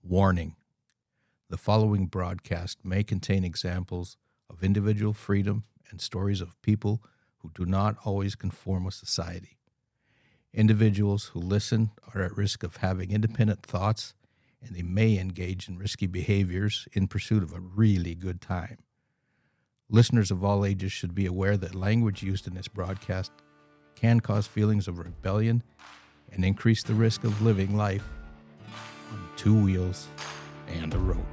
Warning: the following broadcast may contain examples of individual freedom and stories of people who do not always conform with society. Individuals who listen are at risk of having independent thoughts, and they may engage in risky behaviors in pursuit of a really good time. Listeners of all ages should be aware that language used in this broadcast can cause feelings of rebellion and increase the risk of living life on two wheels and a road.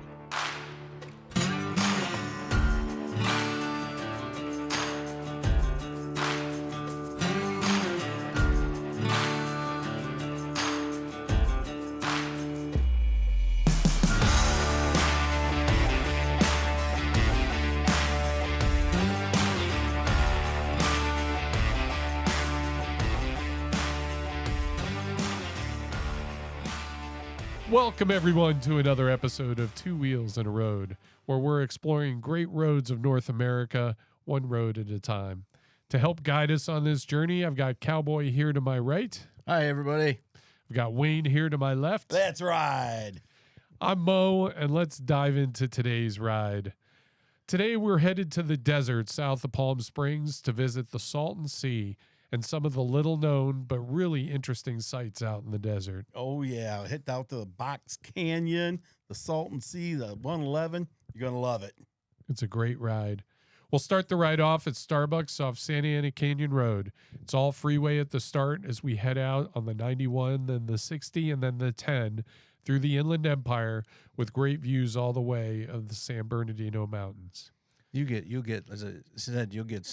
Welcome, everyone, to another episode of Two Wheels and a Road, where we're exploring great roads of North America, one road at a time. To help guide us on this journey, I've got Cowboy here to my right. Hi, everybody. I've got Wayne here to my left. Let's ride. I'm Mo, and let's dive into today's ride. Today, we're headed to the desert south of Palm Springs to visit the Salton Sea and some of the little-known but really interesting sights out in the desert. Oh, yeah. Hit out to the Box Canyon, the Salton Sea, the 111. You're going to love it. It's a great ride. We'll start the ride off at Starbucks off Santa Ana Canyon Road. It's all freeway at the start as we head out on the 91, then the 60, and then the 10 through the Inland Empire with great views all the way of the San Bernardino Mountains. You'll get, as I said, you'll get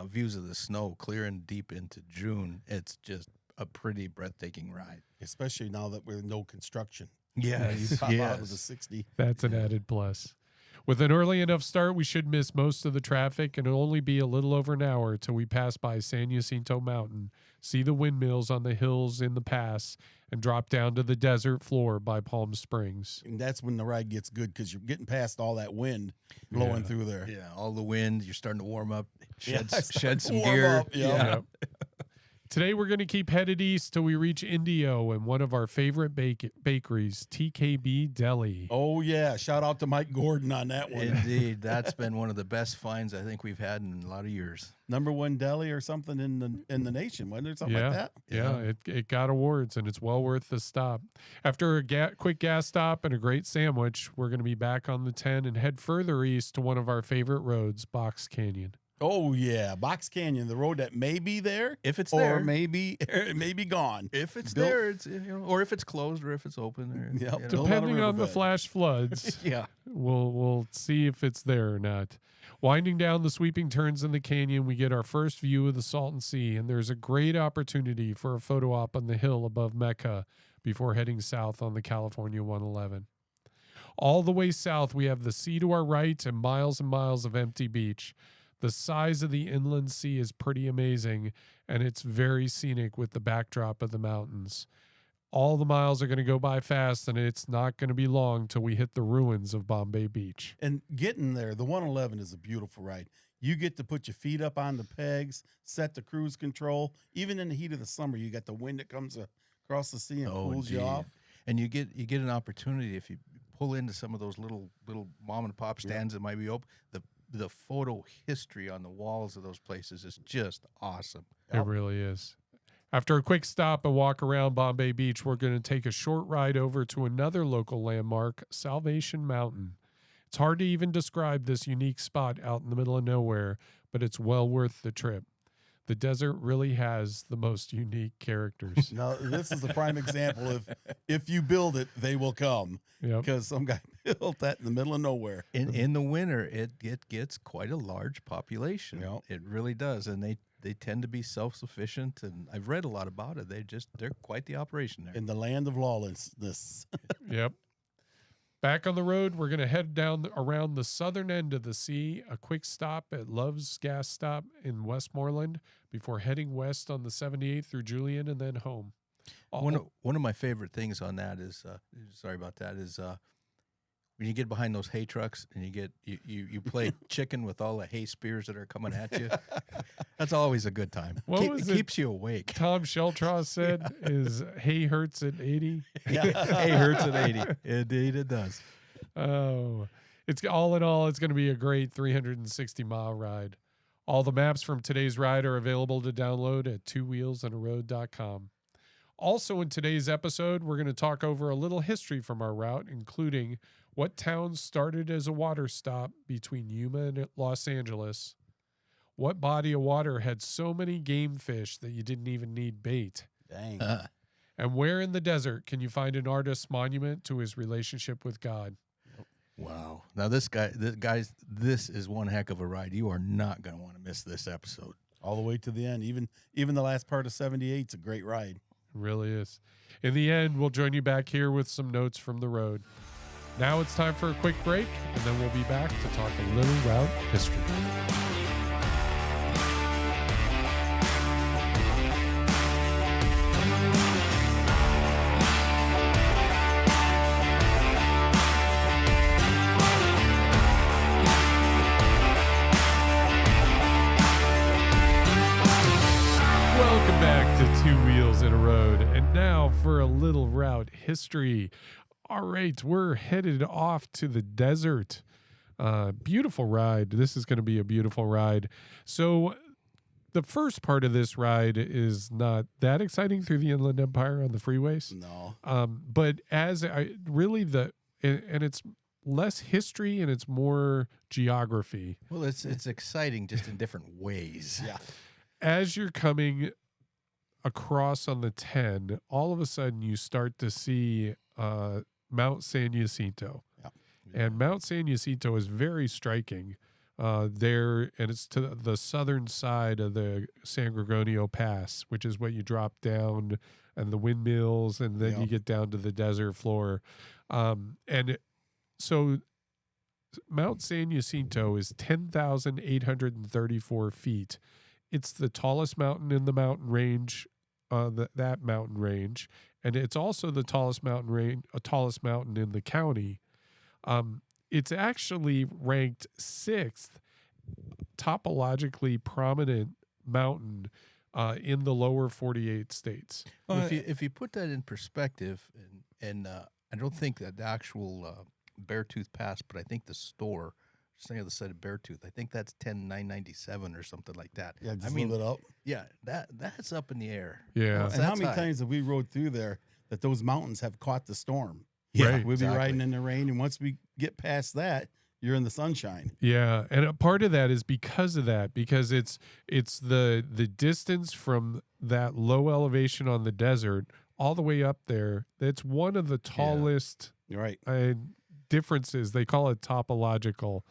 views of the snow clearing deep into June. It's just a pretty breathtaking ride. Especially now that we're no construction. Yes, You pop out of the 60. That's an added plus. With an early enough start, we should miss most of the traffic, and it'll only be a little over an hour till we pass by San Jacinto Mountain, see the windmills on the hills in the pass, and drop down to the desert floor by Palm Springs. And that's when the ride gets good because you're getting past all that wind blowing through there. Yeah, all the wind. You're starting to warm up. Shed some warm gear. up, yeah. Yep. Today, we're going to keep headed east till we reach Indio and one of our favorite bakeries, TKB Deli. Oh, yeah. Shout out to Mike Gordon on that one. Indeed, that's been one of the best finds I think we've had in a lot of years. #1 deli or something in the nation. Wasn't there something like that? Yeah, it got awards, and it's well worth the stop. After a quick gas stop and a great sandwich, we're going to be back on the 10 and head further east to one of our favorite roads, Box Canyon. Oh, yeah. Box Canyon, the road that may be there. If it's or there. maybe it may be gone. If it's Built- there, it's or if it's closed or if it's open. Or, Yep. you know. Built Depending on the riverbed. flash floods, Yeah. we'll see if it's there or not. Winding down the sweeping turns in the canyon, we get our first view of the Salton Sea, and there's a great opportunity for a photo op on the hill above Mecca before heading south on the California 111. All the way south, we have the sea to our right and miles of empty beach. The size of the inland sea is pretty amazing, and it's very scenic with the backdrop of the mountains. All the miles are going to go by fast, and it's not going to be long till we hit the ruins of Bombay Beach. And getting there, the 111 is a beautiful ride. You get to put your feet up on the pegs, set the cruise control. Even in the heat of the summer, you got the wind that comes across the sea and cools you indeed. off. And you get an opportunity if you pull into some of those little mom and pop stands that might be open. The photo history on the walls of those places is just awesome. It really is. After a quick stop and walk around Bombay Beach, we're going to take a short ride over to another local landmark, Salvation Mountain. It's hard to even describe this unique spot out in the middle of nowhere, but it's well worth the trip. The desert really has the most unique characters. Now, this is a prime example of if you build it, they will come. Yep. Because some guy built that in the middle of nowhere. In the winter, it gets quite a large population. Yeah. It really does, and they tend to be self-sufficient. And I've read a lot about it. They're quite the operation there. In the land of lawlessness. Yep. Back on the road, we're going to head down around the southern end of the sea, a quick stop at Love's Gas Stop in Westmoreland before heading west on the 78 through Julian and then home. One of my favorite things on that is when you get behind those hay trucks and you play chicken with all the hay spears that are coming at you. That's always a good time. It keeps you awake. Tom Sheltraw said is hay hurts at 80. Hay hurts at 80. Indeed, it does. Oh, it's all in all, it's going to be a great 360-mile ride. All the maps from today's ride are available to download at twowheelsandaroad.com. Also in today's episode, we're going to talk over a little history from our route, including what town started as a water stop between Yuma and Los Angeles, what body of water had so many game fish that you didn't even need bait, Dang. and where in the desert can you find an artist's monument to his relationship with God. Wow. Now this is one heck of a ride. You are not going to want to miss this episode. All the way to the end. Even the last part of 78 is a great ride. It really is. In the end, we'll join you back here with some notes from the road. Now it's time for a quick break, and then we'll be back to talk a little route history. Welcome back to Two Wheels in a Road, and now for a little route history. All right, we're headed off to the desert. Beautiful ride. This is going to be a beautiful ride. So the first part of this ride is not that exciting through the Inland Empire on the freeways. No. But and it's less history and it's more geography. Well, it's exciting just in different ways. Yeah. As you're coming across on the 10, all of a sudden you start to see Mount San Jacinto. Yeah. And Mount San Jacinto is very striking there, and it's to the southern side of the San Gorgonio Pass, which is what you drop down, and the windmills, and then you get down to the desert floor. So Mount San Jacinto is 10,834 feet. It's the tallest mountain in the mountain range, that mountain range, and it's also the tallest mountain in the county. It's actually ranked 6th topologically prominent mountain in the lower 48 states. Well, if you put that in perspective, and I don't think that the actual Beartooth Pass, but I think the store, just on the other side of Beartooth, I think that's 10,997 or something like that. Yeah, just a little bit up. Yeah, that's up in the air. Yeah. And how many times have we rode through there that those mountains have caught the storm? Yeah, right. We'll be riding in the rain, and once we get past that, you're in the sunshine. Yeah, and a part of that is because of that, because it's the distance from that low elevation on the desert all the way up there. That's one of the tallest You're right. differences. They call it topological,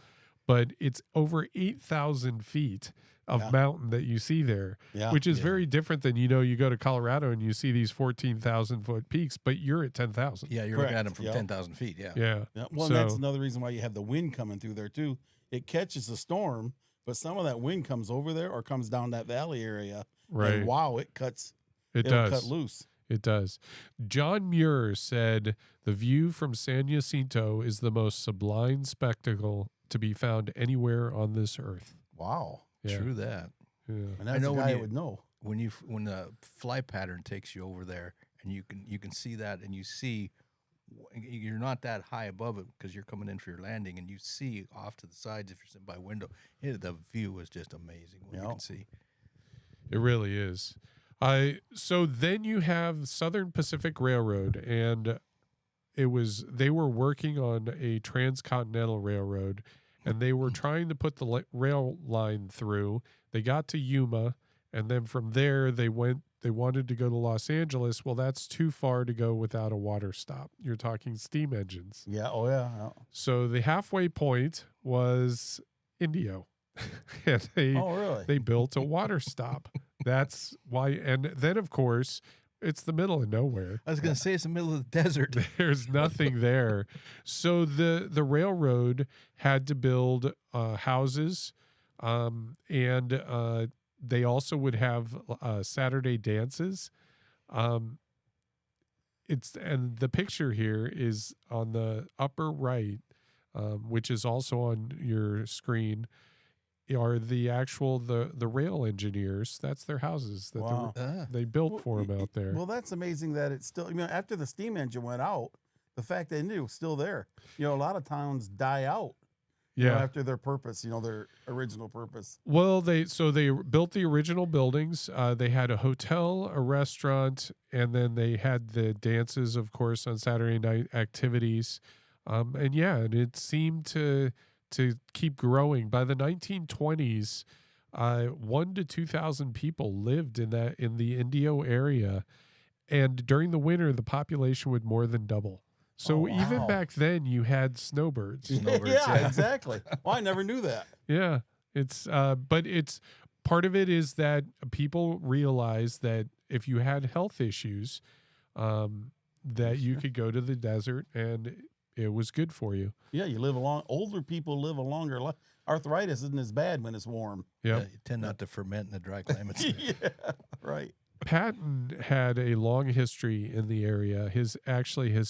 but it's over 8,000 feet of mountain that you see there, which is very different than, you go to Colorado and you see these 14,000 foot peaks, but you're at 10,000. Yeah, you're looking at them from 10,000 feet. Yeah. Well, and that's another reason why you have the wind coming through there too. It catches the storm, but some of that wind comes over there or comes down that valley area. Right. And wow, it cuts. It'll cut loose. It does. John Muir said, "The view from San Jacinto is the most sublime spectacle to be found anywhere on this earth." Wow. Yeah. True that. Yeah. And that's a guy would know. When the fly pattern takes you over there, and you can see that, and you see you're not that high above it because you're coming in for your landing, and you see off to the sides if you're sitting by a window. The view is just amazing what you can see. It really is. So then you have Southern Pacific Railroad, and they were working on a transcontinental railroad, and they were trying to put the rail line through. They got to Yuma, and then from there they wanted to go to Los Angeles. Well, that's too far to go without a water stop. You're talking steam engines. Yeah. Oh, yeah. So the halfway point was Indio. And they built a water stop. That's why. And then, of course, it's the middle of nowhere. I was going to say it's the middle of the desert. There's nothing there. So the railroad had to build houses, and they also would have Saturday dances. And the picture here is on the upper right. which is also on your screen, are the actual the rail engineers. That's their houses that Wow. they built Well, for them out there. Well, that's amazing that it's still. After the steam engine went out, the fact that it was still there. A lot of towns die out. After their purpose. Their original purpose. Well, they built the original buildings. They had a hotel, a restaurant, and then they had the dances, of course, on Saturday night activities. And it seemed to keep growing. By the 1920s, 1,000 to 2,000 people lived in the Indio area, and during the winter, the population would more than double. So even back then, you had snowbirds. Yeah, exactly. Well, I never knew that. Yeah, but it's part of it is that people realize that if you had health issues, that you could go to the desert and it was good for you. Yeah, you live older people live a longer life. Arthritis isn't as bad when it's warm. Yep. You tend not to ferment in the dry climates. Yeah, right. Patton had a long history in the area. His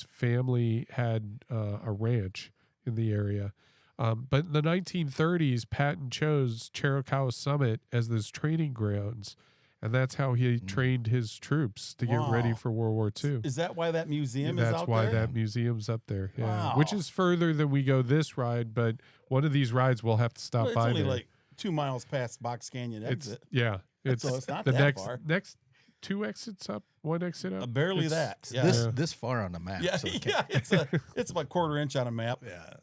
family had a ranch in the area. But in the 1930s, Patton chose Chiricahua Summit as his training grounds, and that's how he trained his troops to get ready for World War II. Is that why that museum is out there? That's why that museum's up there. Yeah. Wow. Which is further than we go this ride, but one of these rides we'll have to stop It's by only there. like 2 miles past Box Canyon exit. It's it's not the that far. next 2 exits up, 1 exit up. Barely It's- that. Yeah. This far on the map. Yeah, so it yeah, it's about 1/4 inch on a map. Yeah.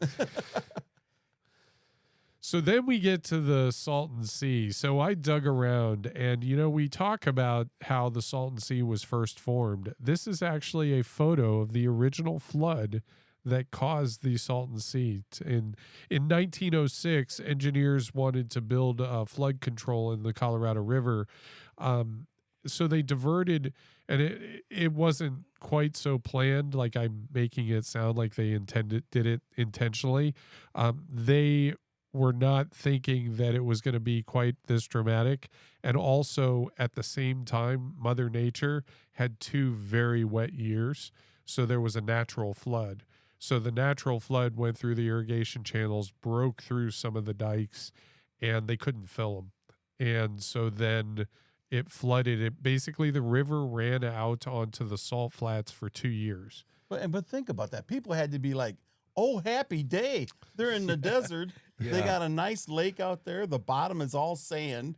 So then we get to the Salton Sea. So I dug around and, we talk about how the Salton Sea was first formed. This is actually a photo of the original flood that caused the Salton Sea. In 1906, engineers wanted to build flood control in the Colorado River. So they diverted, and it wasn't quite so planned, like I'm making it sound like they did it intentionally. They were not thinking that it was going to be quite this dramatic. And also at the same time, Mother Nature had 2 very wet years. So there was a natural flood. So the natural flood went through the irrigation channels, broke through some of the dikes, and they couldn't fill them. And so then it flooded. Basically, the river ran out onto the salt flats for 2 years. But think about that. People had to be like, oh, happy day. They're in the desert. They got a nice lake out there. The bottom is all sand.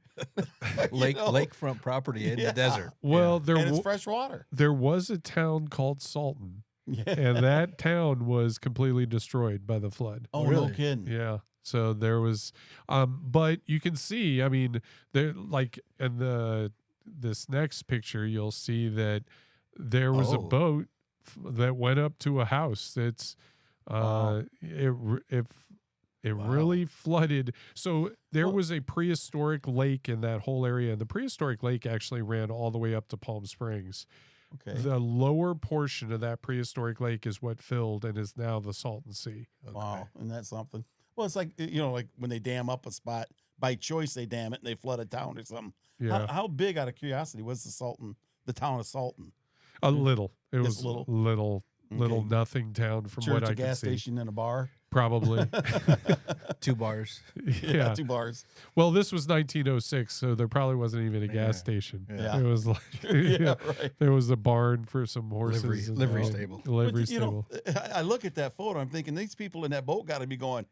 Lakefront property in the desert. Well, and it's fresh water. There was a town called Salton, Yeah. and that town was completely destroyed by the flood. Oh, Really? no kidding. Yeah. So there was, but you can see, I mean, there in this next picture, you'll see that there was a boat that went up to a house. It's, it really flooded. So there was a prehistoric lake in that whole area, and the prehistoric lake actually ran all the way up to Palm Springs. Okay. The lower portion of that prehistoric lake is what filled and is now the Salton Sea. Okay. Wow. Isn't that something? Well, it's like, like when they dam up a spot, by choice they dam it and they flood a town or something. Yeah. How big, out of curiosity, was the town of Salton? A little. It Just was little? little Okay. nothing town from Church, what I a can gas see. station, and a bar. Probably. 2 bars. Yeah. 2 bars. Well, this was 1906, so there probably wasn't even a gas station. Yeah. It was like Yeah, right. there was a barn for some horses. Livery stable. Livery But, stable. I look at that photo. I'm thinking these people in that boat got to be going,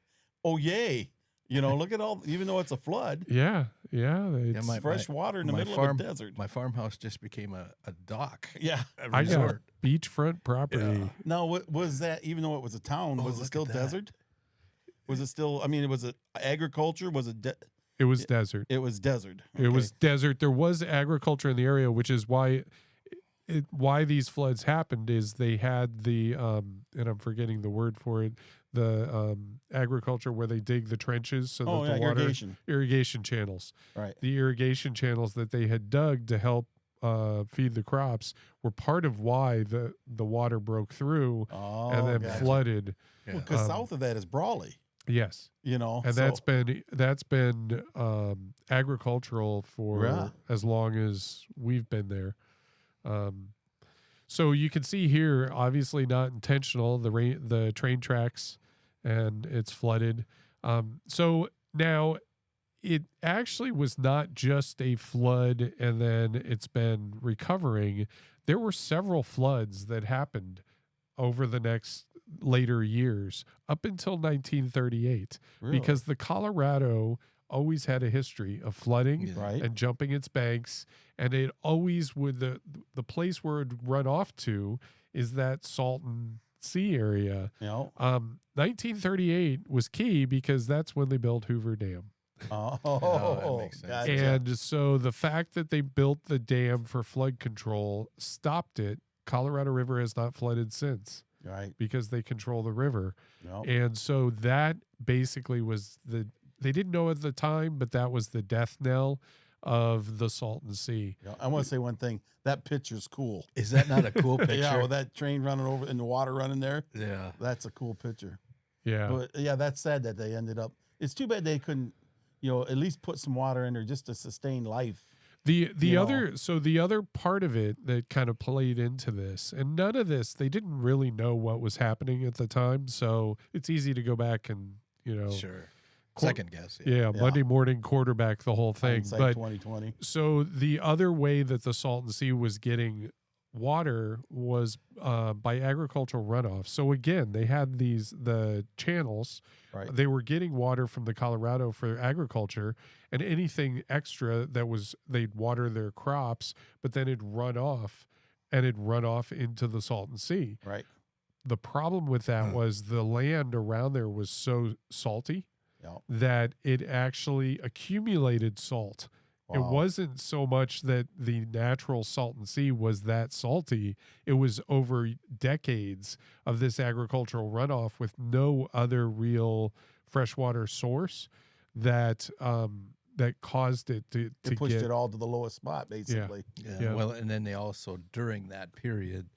oh, yay. Look at all, even though it's a flood, Yeah. It's, fresh water in the middle of a desert. My farmhouse just became a dock. Yeah. A I got resort. beachfront property. Yeah. Now, what was that, even though it was a town, was it look still at that. desert? Was it still, was it agriculture? Was it, It was desert. it was desert. It was desert. There was agriculture in the area, which is why these floods happened. Is they had the and I'm forgetting the word for it, the agriculture where they dig the trenches so that the water irrigation channels. Right. The irrigation channels that they had dug to help feed the crops were part of why the water broke through and then gotcha. flooded. Because south of that is Brawley. Yes. And that's been agricultural for as long as we've been there. So you can see here, obviously not intentional. The train tracks and it's flooded. So now it actually was not just a flood and then it's been recovering. There were several floods that happened over the next later years up until 1938 Really? because the Colorado always had a history of flooding Yeah. Right. and jumping its banks, and it always would the place where it would run off to is that Salton Sea area. 1938 was key because that's when they built Hoover Dam. Oh, that makes sense. gotcha. And so the fact that they built the dam for flood control stopped it. Colorado River has not flooded since Right. because they control the river. Yep. And so that basically was they didn't know at the time, but that was the death knell of the Salton Sea. Yeah, I want to say one thing. That picture's cool. Is that not a cool picture? Yeah, with that train running over and the water running there. Yeah. That's a cool picture. Yeah. But yeah, that's sad that they ended up. It's too bad they couldn't, at least put some water in there just to sustain life. The other part of it that kind of played into this, and none of this, they didn't really know what was happening at the time, so it's easy to go back and Sure. Second guess. yeah, Monday morning quarterback the whole thing. Hindsight But 2020. so the other way that the Salton Sea was getting water was by agricultural runoff. So again, they had the channels. Right. They were getting water from the Colorado for agriculture, and anything extra that was they'd water their crops, but then it'd run off into the Salton Sea. Right. The problem with that was the land around there was so salty Yeah. that it actually accumulated salt. It Wow. wasn't so much that the natural Salton Sea was that salty. It was over decades of this agricultural runoff with no other real freshwater source that caused it to It pushed get it all to the lowest spot, basically. Yeah. Well, and then they also, during that period,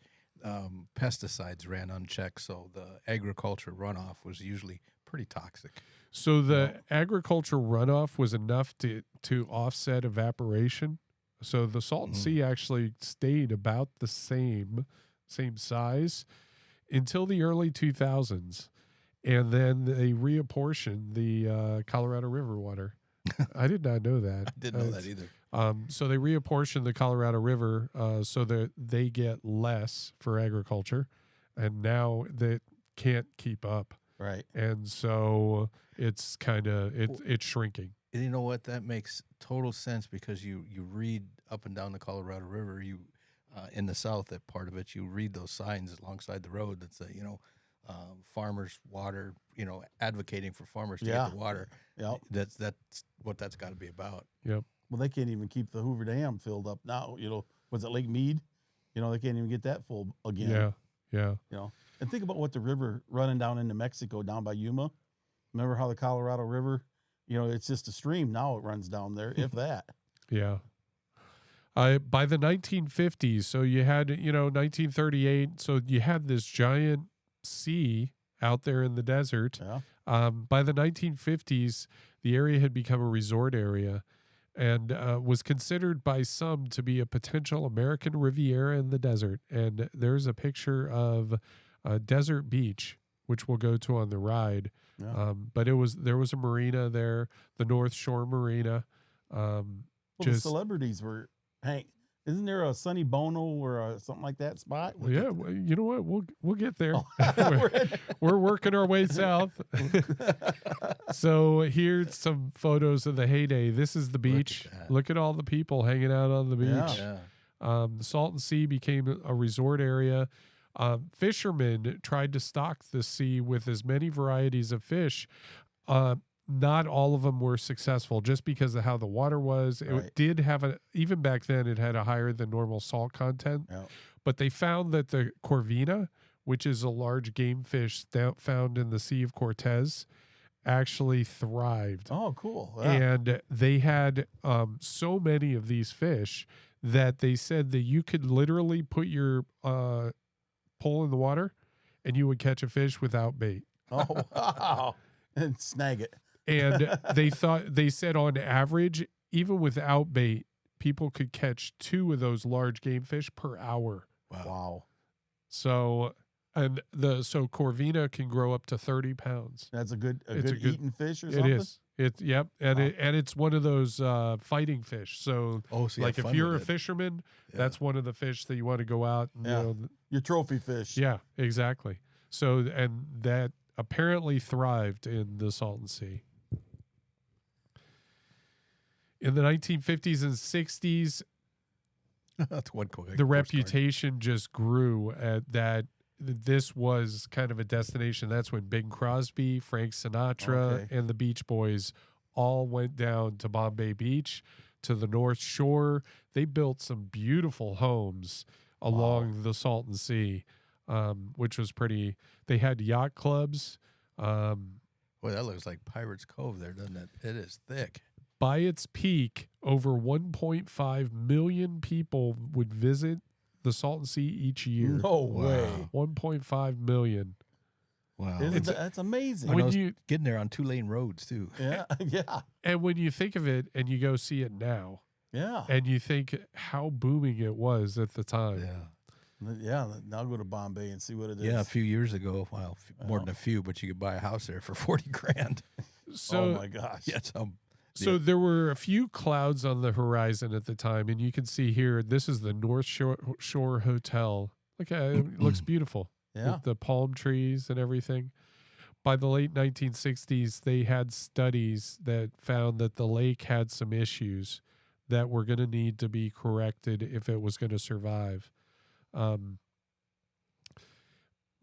pesticides ran unchecked. So the agriculture runoff was usually pretty toxic. So the agricultural runoff was enough to offset evaporation. So the Salton Sea actually stayed about the same size until the early 2000s, and then they reapportioned the Colorado River water. I did not know that. Didn't know that either. So they reapportioned the Colorado River so that they get less for agriculture, and now they can't keep up. Right. And so it's kind of it's shrinking. And you know what? That makes total sense because you read up and down the Colorado River. You in the south, that part of it, you read those signs alongside the road that say, farmers water, advocating for farmers to get the water. Yep. That's what that's got to be about. Yep. Well, they can't even keep the Hoover Dam filled up now. Was it Lake Mead? They can't even get that full again. Yeah. And think about what the river running down into Mexico, down by Yuma. Remember how the Colorado River, it's just a stream now. It runs down there, if that. Yeah. By the 1950s, so you had, 1938, so you had this giant sea out there in the desert. Yeah. By the 1950s, the area had become a resort area and was considered by some to be a potential American Riviera in the desert. And there's a picture of Desert Beach, which we'll go to on the ride. Yeah. But there was a marina there, the North Shore Marina. The celebrities were, Hank, isn't there a Sonny Bono or something like that spot? Yeah, well, you know what? We'll get there. Oh, We're working our way south. So here's some photos of the heyday. This is the beach. Look at all the people hanging out on the beach. Yeah. The Salton Sea became a resort area. Fishermen tried to stock the sea with as many varieties of fish. Not all of them were successful just because of how the water was. It did have even back then, it had a higher than normal salt content. Yeah. But they found that the corvina, which is a large game fish found in the Sea of Cortez, actually thrived. Oh, cool. Yeah. And they had so many of these fish that they said that you could literally put your pole in the water and you would catch a fish without bait. Oh, wow. And snag it. And they said on average, even without bait, people could catch 2 of those large game fish per hour. Wow. So And so Corvina can grow up to 30 pounds. That's a good It's a good- eating fish or It something? is. Yep, and Wow. it's one of those fighting fish. So Oh, so you like have if fun you're a with it. fisherman, Yeah. that's one of the fish that you want to go out and Yeah. Your trophy fish. yeah, exactly. So and that apparently thrived in the Salton Sea. In the 1950s and 60s, That's one quick. the reputation just grew at that this was kind of a destination. That's when Bing Crosby, Frank Sinatra, Okay. and the Beach Boys all went down to Bombay Beach, to the North Shore. They built some beautiful homes along the Salton Sea, which was pretty. They had yacht clubs. Boy, that looks like Pirates Cove there, doesn't it? It is thick. By its peak, over 1.5 million people would visit the Salton Sea each year. No Wow. way. 1.5 million. Wow. That's amazing. When When was you getting there on 2-lane roads too. Yeah. Yeah. and when you think of it and you go see it now Yeah. and you think how booming it was at the time. Yeah. Yeah. Now I'll go to Bombay and see what it is. Yeah, a few years ago. Well, more than a few, but you could buy a house there for 40 grand. So oh my gosh. Yeah, So there were a few clouds on the horizon at the time, and you can see here, this is the North Shore Hotel. Okay, it looks beautiful. Yeah. With the palm trees and everything. By the late 1960s, they had studies that found that the lake had some issues that were going to need to be corrected if it was going to survive.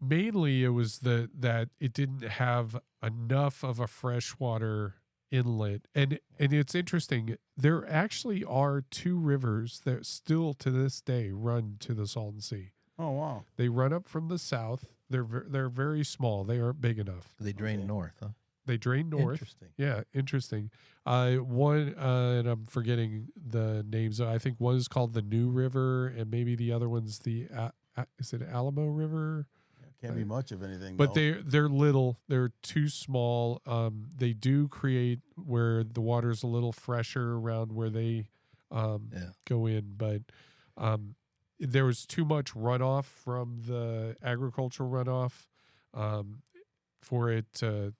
Mainly, it was that it didn't have enough of a freshwater inlet, and it's interesting. There actually are two rivers that still to this day run to the Salton Sea. Oh wow. They run up from the south. They're very small. They aren't big enough. they drain north, huh? They drain north. Interesting. Yeah, interesting. One and I'm forgetting the names. I think one is called the New River, and maybe the other one's the is it Alamo River? Can't be much of anything. But though. they're little. They're too small. They do create where the water's a little fresher around where they go in, but there was too much runoff from the agricultural runoff for it to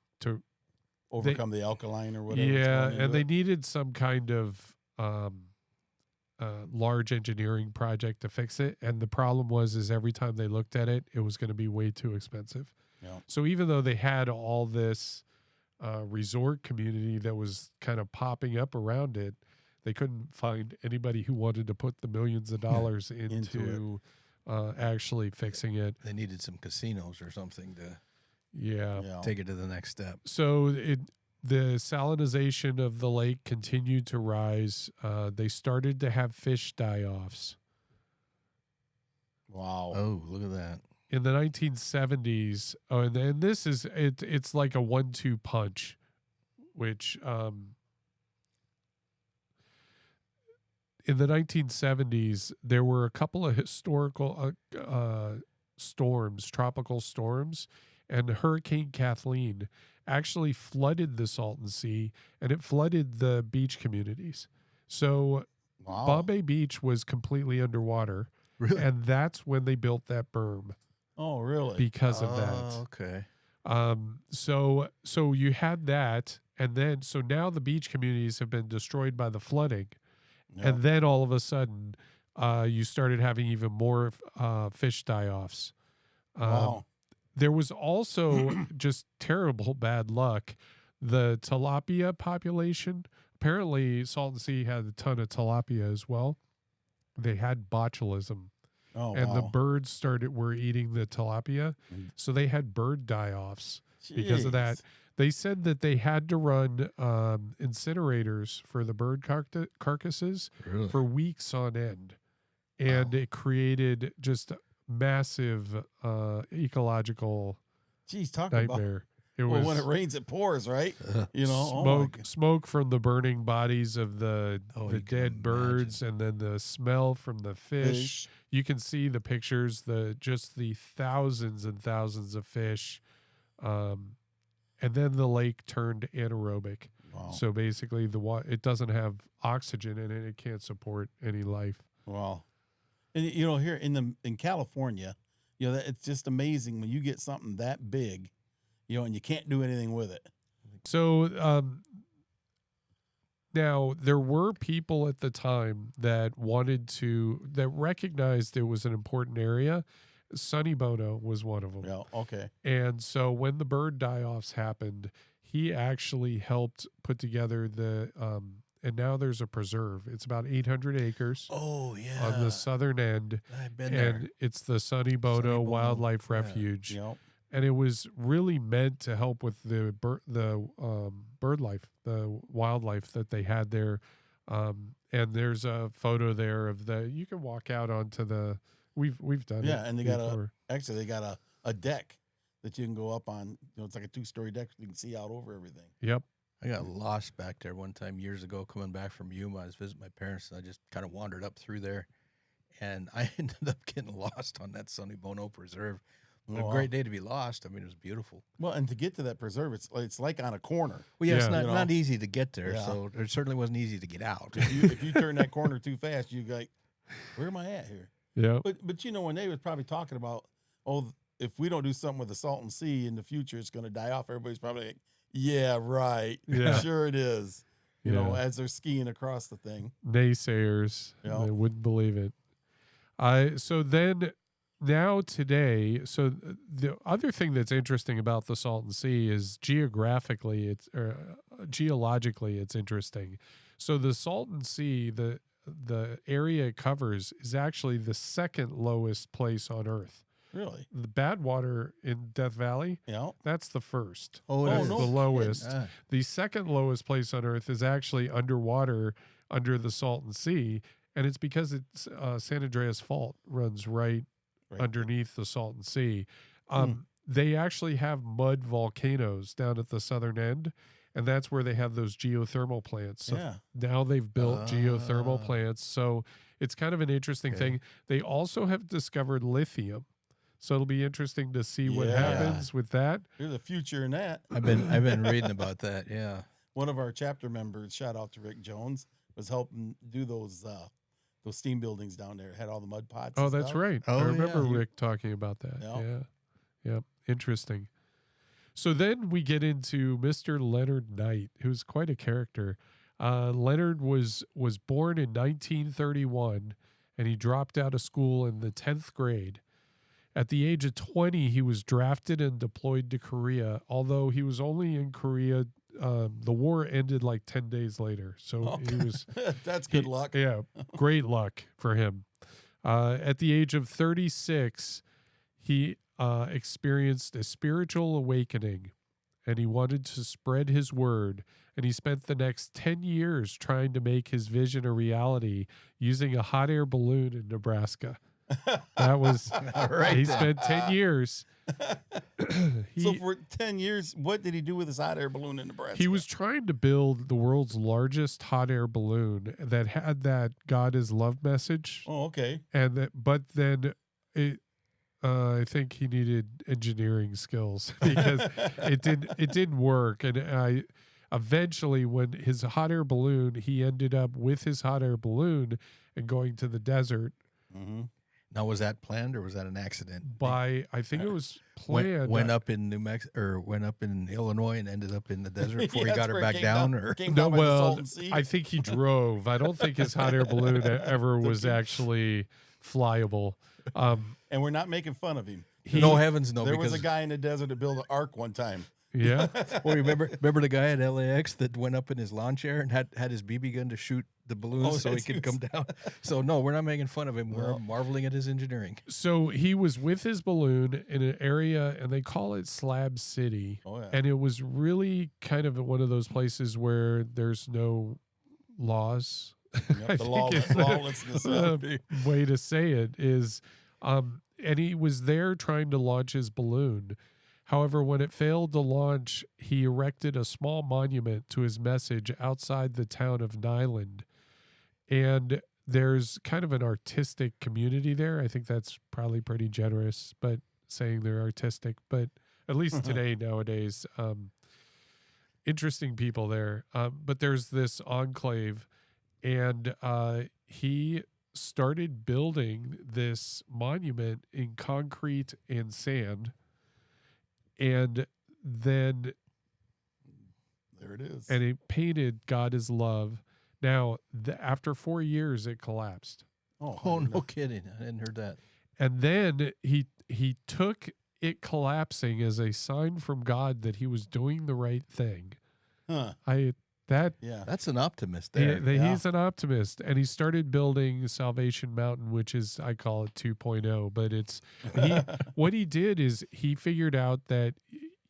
overcome the alkaline or whatever. yeah, and they needed some kind of large engineering project to fix it. And the problem was every time they looked at it, it was going to be way too expensive. Yeah. So even though they had all this resort community that was kind of popping up around it, they couldn't find anybody who wanted to put the millions of dollars into actually fixing it. They needed some casinos or something to Yeah. take it to the next step. So the salinization of the lake continued to rise. They started to have fish die-offs. Wow. Oh, look at that. In the 1970s, and this is it's like a 1-2 punch, which in the 1970s there were a couple of historical storms, tropical storms, and Hurricane Kathleen actually flooded the Salton Sea, and it flooded the beach communities. So Wow. Bombay Beach was completely underwater, Really? and that's when they built that berm Oh, really? because of Oh, that. okay. So you had that, and then so now the beach communities have been destroyed by the flooding, Yeah. and then all of a sudden, you started having even more fish die-offs. Wow. There was also just terrible bad luck. The tilapia population, apparently Salton Sea had a ton of tilapia as well. They had botulism. Oh, And the wow. birds were eating the tilapia. So they had bird die-offs because of that. Jeez. They said that they had to run incinerators for the bird carcasses Really? for weeks on end. And it created just massive ecological Jeez, talk about. nightmare. It Well, was when it rains, it pours, right? You know, oh my smoke from the burning bodies of the Oh, the you can dead birds, and then the smell from the fish. Fish. You can see the pictures, the thousands and thousands of fish, and then the lake turned anaerobic. Wow. So basically, it doesn't have oxygen in it; it can't support any life. Wow. And you know, here in California, it's just amazing when you get something that big, and you can't do anything with it. So now there were people at the time that recognized it was an important area. Sonny Bono was one of them. Yeah, okay. And so when the bird die-offs happened, he actually helped put together and now there's a preserve. It's about 800 acres. Oh, yeah. On the southern end. I've been there. And it's the Sonny Bono Wildlife Refuge. Yep. And it was really meant to help with the bird life, the wildlife that they had there. And there's a photo there of you can walk out onto we've done it. Yeah, and they got a deck that you can go up on. It's like a 2-story deck. You can see out over everything. Yep. I got lost back there one time years ago coming back from Yuma. I was visiting my parents, and I just kind of wandered up through there. And I ended up getting lost on that Sonny Bono Preserve. A great day to be lost. I mean, it was beautiful. Well, and to get to that preserve, it's like on a corner. Well, yeah, it's not easy to get there, Yeah. so it certainly wasn't easy to get out. If you turn that corner too fast, you like, where am I at here? Yeah. But when they was probably talking about, if we don't do something with the Salton Sea in the future, it's going to die off. Everybody's probably like, yeah, right. Yeah. Sure it is. As they're skiing across the thing. Naysayers. Yeah. They wouldn't believe it. So then now today, so the other thing that's interesting about the Salton Sea is geologically it's interesting. So the Salton Sea, the area it covers is actually the second lowest place on Earth. Really? The Badwater in Death Valley, that's the first. Oh, that's no the lowest. kidding. The second lowest place on Earth is actually underwater under the Salton Sea, and it's because San Andreas Fault runs right underneath the Salton Sea. They actually have mud volcanoes down at the southern end, and that's where they have those geothermal plants. So now they've built geothermal plants. So it's kind of an interesting thing. They also have discovered lithium. So it'll be interesting to see what happens with that. There's a future in that. I've been reading about that. Yeah. One of our chapter members, shout out to Rick Jones, was helping do those steam buildings down there. It had all the mud pots. Oh, that's right. Oh, I remember yeah. Rick talking about that. Yep. Yeah. Interesting. So then we get into Mr. Leonard Knight, who's quite a character. Leonard was born in 1931, and he dropped out of school in the 10th grade. At the age of 20, he was drafted and deployed to Korea, although he was only in Korea. The war ended like 10 days later. So he was. That's good luck. Yeah, great luck for him. At the age of 36, he experienced a spiritual awakening, and he wanted to spread his word. And he spent the next 10 years trying to make his vision a reality using a hot air balloon in Nebraska. That was Right he then. spent 10 years. So for 10 years, what did he do with his hot air balloon in Nebraska? He was trying to build the world's largest hot air balloon that had that God is love message. Oh, okay. But then I think he needed engineering skills because it didn't work. And eventually, when his hot air balloon, he ended up with his hot air balloon and going to the desert. Mm-hmm. Now, was that planned or was that an accident? I think it was planned. Went up in New Mexico or went up in Illinois and ended up in the desert before he got her back down. Or No, well, I think he drove. I don't think his hot air balloon ever was actually flyable. And we're not making fun of him. No heavens, no. There was a guy in the desert that built an ark one time. Yeah. Well, remember the guy at LAX that went up in his lawn chair and had his BB gun to shoot the balloons so he could come down? So no, we're not making fun of him. We're marveling at his engineering. So he was with his balloon in an area, and they call it Slab City. Oh, yeah. And it was really kind of one of those places where there's no laws. Yep, the lawlessness. Way to say it is, and he was there trying to launch his balloon. However, when it failed to launch, he erected a small monument to his message outside the town of Nyland. And there's kind of an artistic community there. I think that's probably pretty generous, but saying they're artistic. But at least today, nowadays, interesting people there. But there's this enclave, and he started building this monument in concrete and sand, and then There it is. and he painted God is love. Now, after 4 years, it collapsed, Oh, no kidding. I hadn't heard that. and then he took it collapsing as a sign from God that he was doing the right thing. Huh. Yeah. That's an optimist there. He's an optimist, and he started building Salvation Mountain, which is, I call it 2.0, but it's what he did is he figured out that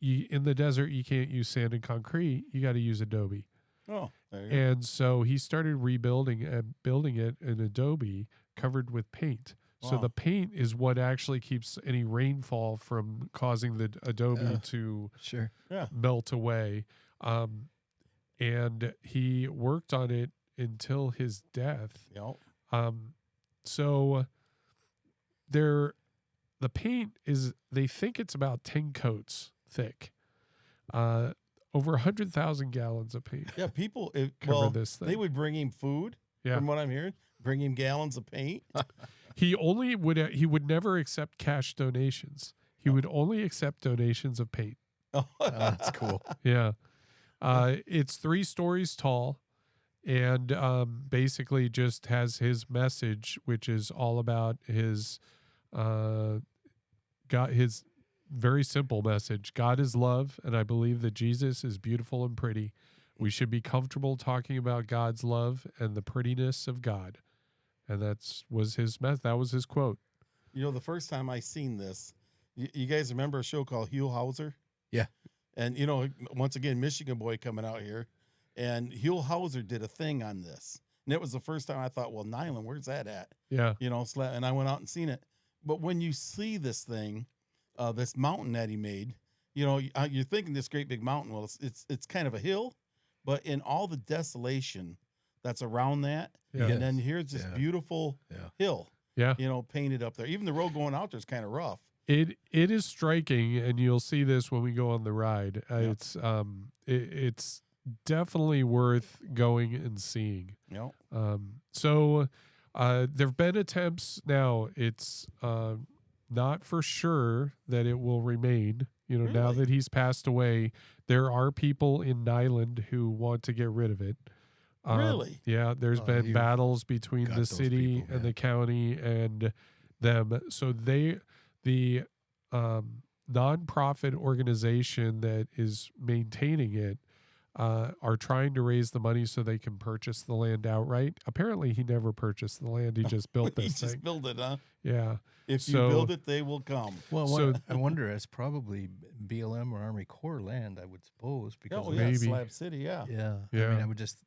in the desert you can't use sand and concrete, you got to use adobe. Oh, there you go. And so he started rebuilding and building it in adobe covered with paint. So Wow. the paint is what actually keeps any rainfall from causing the adobe to Sure. melt away. And he worked on it until his death. Yep. So the paint is, they think it's about 10 coats thick. Over 100,000 gallons of paint. Yeah, people, cover this thing. they would bring him food, from what I'm hearing, bring him gallons of paint. He would never accept cash donations. He would only accept donations of paint. Oh, That's cool. Yeah. It's 3 stories tall, and basically just has his message, which is all about his his very simple message. God is love, and I believe that Jesus is beautiful and pretty. We should be comfortable talking about God's love and the prettiness of God. And that was his quote. You know, the first time I seen this, you guys remember a show called Hugh Hauser? Yeah. And, you know, once again, Michigan boy coming out here. And Hugh Hauser did a thing on this. And it was the first time I thought, well, Nylon, where's that at? Yeah. You know, and I went out and seen it. But when you see this thing, this mountain that he made, you know, you're thinking this great big mountain. Well, it's kind of a hill, but in all the desolation that's around that, Yeah. and then here's this beautiful hill, Yeah. you know, painted up there. Even the road going out there is kind of rough. It is striking, and you'll see this when we go on the ride. It's definitely worth going and seeing. Yep. So there've been attempts. Now it's not for sure that it will remain. You know, now Really? that he's passed away, there are people in Nyland who want to get rid of it. Really? Yeah, there's been you've battles between got the those city people, and yeah. the county and them. So the nonprofit organization that is maintaining it are trying to raise the money so they can purchase the land outright. Apparently, he never purchased the land; he just built He this just thing. built it, huh? Yeah. If you So- build it, they will come. Well, So- I wonder, it's probably BLM or Army Corps land, I would suppose. Because Oh, of- yeah, Maybe. Slab City, yeah. yeah. Yeah. I mean, I would just.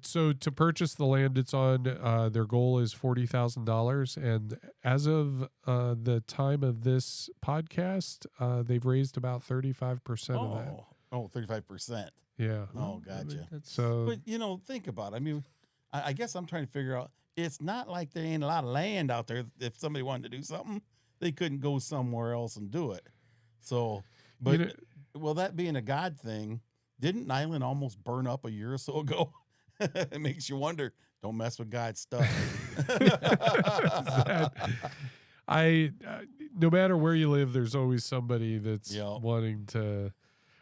So to purchase the land it's on, their goal is $40,000, and as of the time of this podcast, they've raised about 35% of that. Oh, 35%. Yeah. Oh, gotcha. So But, you know, think about it. I mean, I guess I'm trying to figure out, it's not like there ain't a lot of land out there. If somebody wanted to do something, they couldn't go somewhere else and do it. So, but, You know- well, that being a God thing, didn't Nyland almost burn up a year or so ago? It makes you wonder, don't mess with God's stuff. no matter where you live, there's always somebody that's Yeah. wanting to.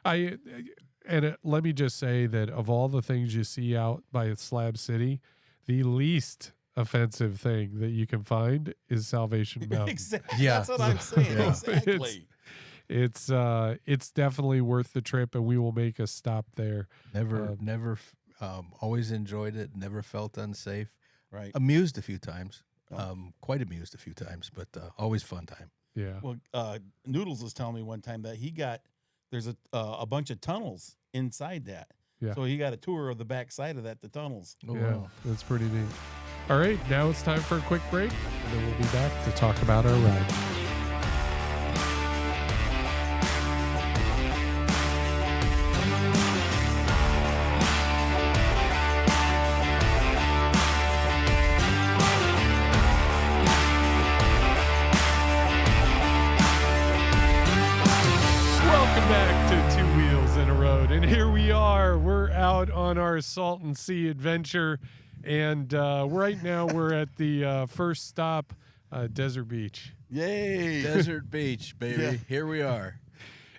Let me just say that of all the things you see out by Slab City, the least offensive thing that you can find is Salvation Mountain. Exactly. Yeah. That's what I'm saying. Yeah. Exactly. It's definitely worth the trip, and we will make a stop there. Always enjoyed it. Never felt unsafe. Right. Amused a few times. Quite amused a few times, but always fun time. Yeah. Well, Noodles was telling me one time that there's a bunch of tunnels inside that. Yeah. So he got a tour of the back side of that, the tunnels. Oh, Yeah, wow. that's pretty neat. All right, now it's time for a quick break, and then we'll be back to talk about our ride. Welcome back to Two Wheels in a Road, and here we are. We're out on our Salton Sea adventure, And right now we're at the first stop, Desert Beach. Yay! Desert Beach, baby. Yeah. Here we are.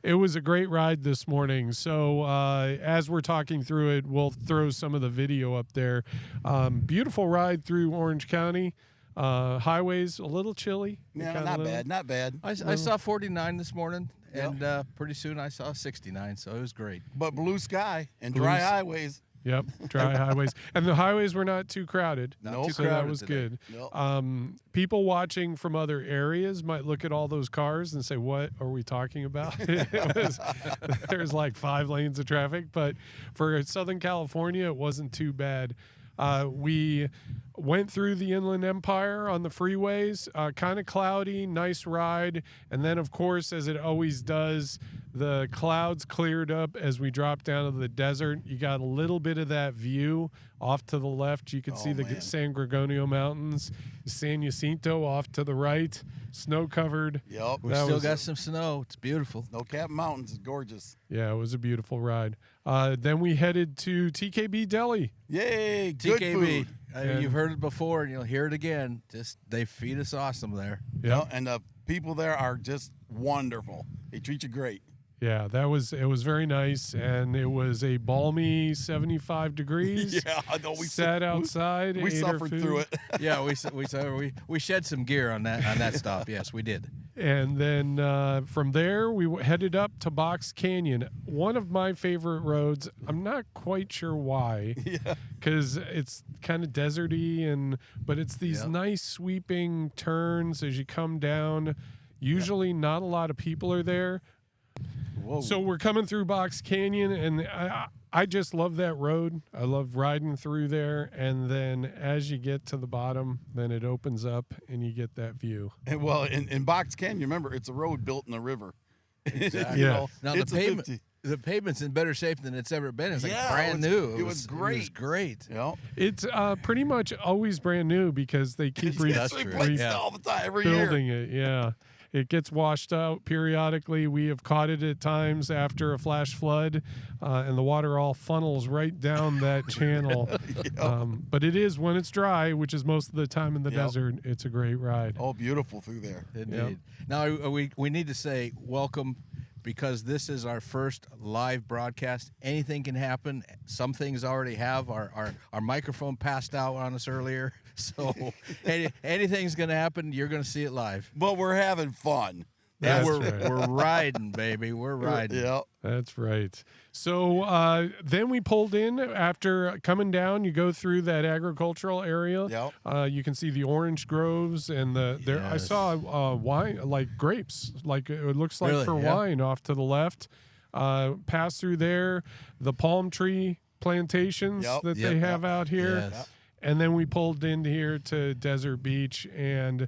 It was a great ride this morning. So as we're talking through it, we'll throw some of the video up there. Beautiful ride through Orange County. Highways a little chilly. Yeah, Kinda not little. bad, not bad. I saw 49 this morning, Yep. and pretty soon I saw 69, so it was great. But blue sky and Blue dry s- highways. Yep, dry highways. And the highways were not too crowded. Not Nope. too So that crowded was today. good. Nope. People watching from other areas might look at all those cars and say, "What are we talking about?" There's like 5 lanes of traffic, but for Southern California, it wasn't too bad. We went through the Inland Empire on the freeways, kind of cloudy, nice ride, and then of course, as it always does, the clouds cleared up as we dropped down to the desert. You got a little bit of that view off to the left. You can see the man. San Gregorio Mountains, San Jacinto off to the right, snow covered. Yep. We That still was- got some snow. It's beautiful. Snow Cap Mountains is gorgeous. Yeah, it was a beautiful ride. Then we headed to TKB Deli. Yay! Good TKB. food. And- You've heard it before, and you'll hear it again. Just they feed us awesome there. Yeah, And the people there are just wonderful. They treat you great. yeah, it was very nice, and it was a balmy 75 degrees. Yeah, I know. We Sat outside. We ate our suffered food. through it. Yeah, we shed some gear on that stop. Yes, we did. And then from there, we headed up to Box Canyon, one of my favorite roads. I'm not quite sure why, Yeah. because it's kind of deserty, but it's these Yep. nice sweeping turns as you come down. Usually, not a lot of people are there. Whoa. So we're coming through Box Canyon, and I just love that road. I love riding through there. And then as you get to the bottom, then it opens up and you get that view. And well, in Box Canyon, remember, it's a road built in the river. Exactly. Yeah. Now it's the a pavement, 50. the pavement's in better shape than it's ever been. It's like Yeah, brand it was- new. it was It was great. great. Yep. It's pretty much always brand new because they keep That's It's true. replaced Yeah. all the time, every year. rebuilding it. Yeah. It gets washed out periodically. We have caught it at times after a flash flood, and the water all funnels right down that channel. But it is when it's dry, which is most of the time in the Yep. desert. It's a great ride. Oh, beautiful through there. Indeed. Now we need to say welcome, because this is our first live broadcast. Anything can happen. Some things already have. Our microphone passed out on us earlier, so anything's going to happen. You're going to see it live. But we're having fun. That's we're right. we're riding, baby. We're riding. Yep. That's right. So then we pulled in after coming down. You go through that agricultural area. Yep. You can see the orange groves and there. I Yes. saw wine, like grapes, like it looks like Really? for Yeah. wine off to the left. Pass through there, the palm tree plantations Yep. that Yep. they have out here, Yes. and then we pulled into here to Desert Beach and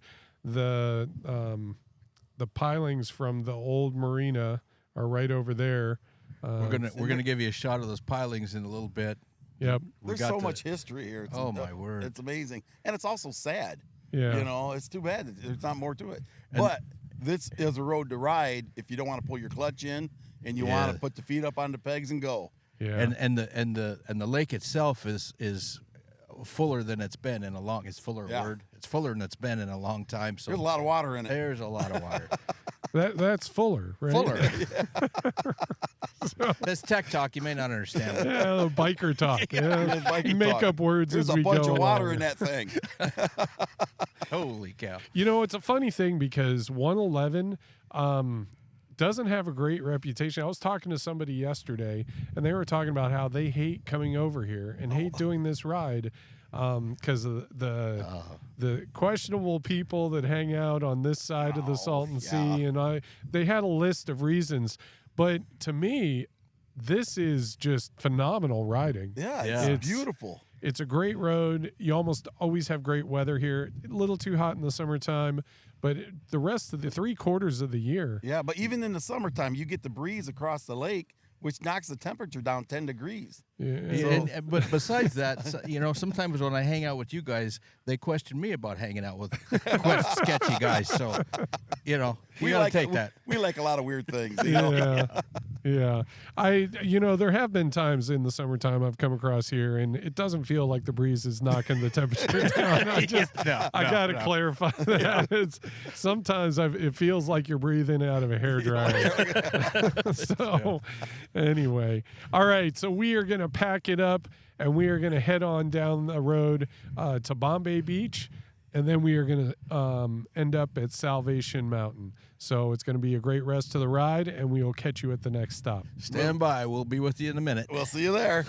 the pilings from the old marina are right over there. We're gonna give you a shot of those pilings in a little bit. Yep. We There's got so the- much history here. It's, Oh, my word. It's amazing. And it's also sad. Yeah. You know, it's too bad that there's not more to it. But this is a road to ride if you don't want to pull your clutch in and you want Yeah. to put the feet up on the pegs and go. Yeah. And the lake itself is fuller than it's been in a long. It's fuller Yeah. word. It's fuller than it's been in a long time. So There's a lot of water in it. there's a lot of water. That's Fuller, right? Fuller. That's tech talk. You may not understand it. Yeah, biker talk. There's Yeah. biking Make talk. up words There's as a we bunch go of water along. in that thing. Holy cow! You know, it's a funny thing because 111 doesn't have a great reputation. I was talking to somebody yesterday, and they were talking about how they hate coming over here and hate doing this ride because of the questionable people that hang out on this side of the Salton Sea. And they had a list of reasons, but to me, this is just phenomenal riding. Yeah, Yeah. it's It's- beautiful. It's a great road. You almost always have great weather here. A little too hot in the summertime, but the rest of the 3/4 of the year. Yeah, but even in the summertime, you get the breeze across the lake, which knocks the temperature down 10 degrees. Yeah. But besides that, sometimes when I hang out with you guys, they question me about hanging out with quite sketchy guys. So, you got to take that. We like a lot of weird things. You know? Yeah. Yeah. There have been times in the summertime I've come across here and it doesn't feel like the breeze is knocking the temperature down. I got to clarify that. It's sometimes it feels like you're breathing out of a hairdryer. So anyway, all right. So we are going to pack it up and we are going to head on down the road to Bombay Beach. And then we are going to end up at Salvation Mountain. So it's going to be a great rest of the ride, and we will catch you at the next stop. Stand by. We'll be with you in a minute. We'll see you there.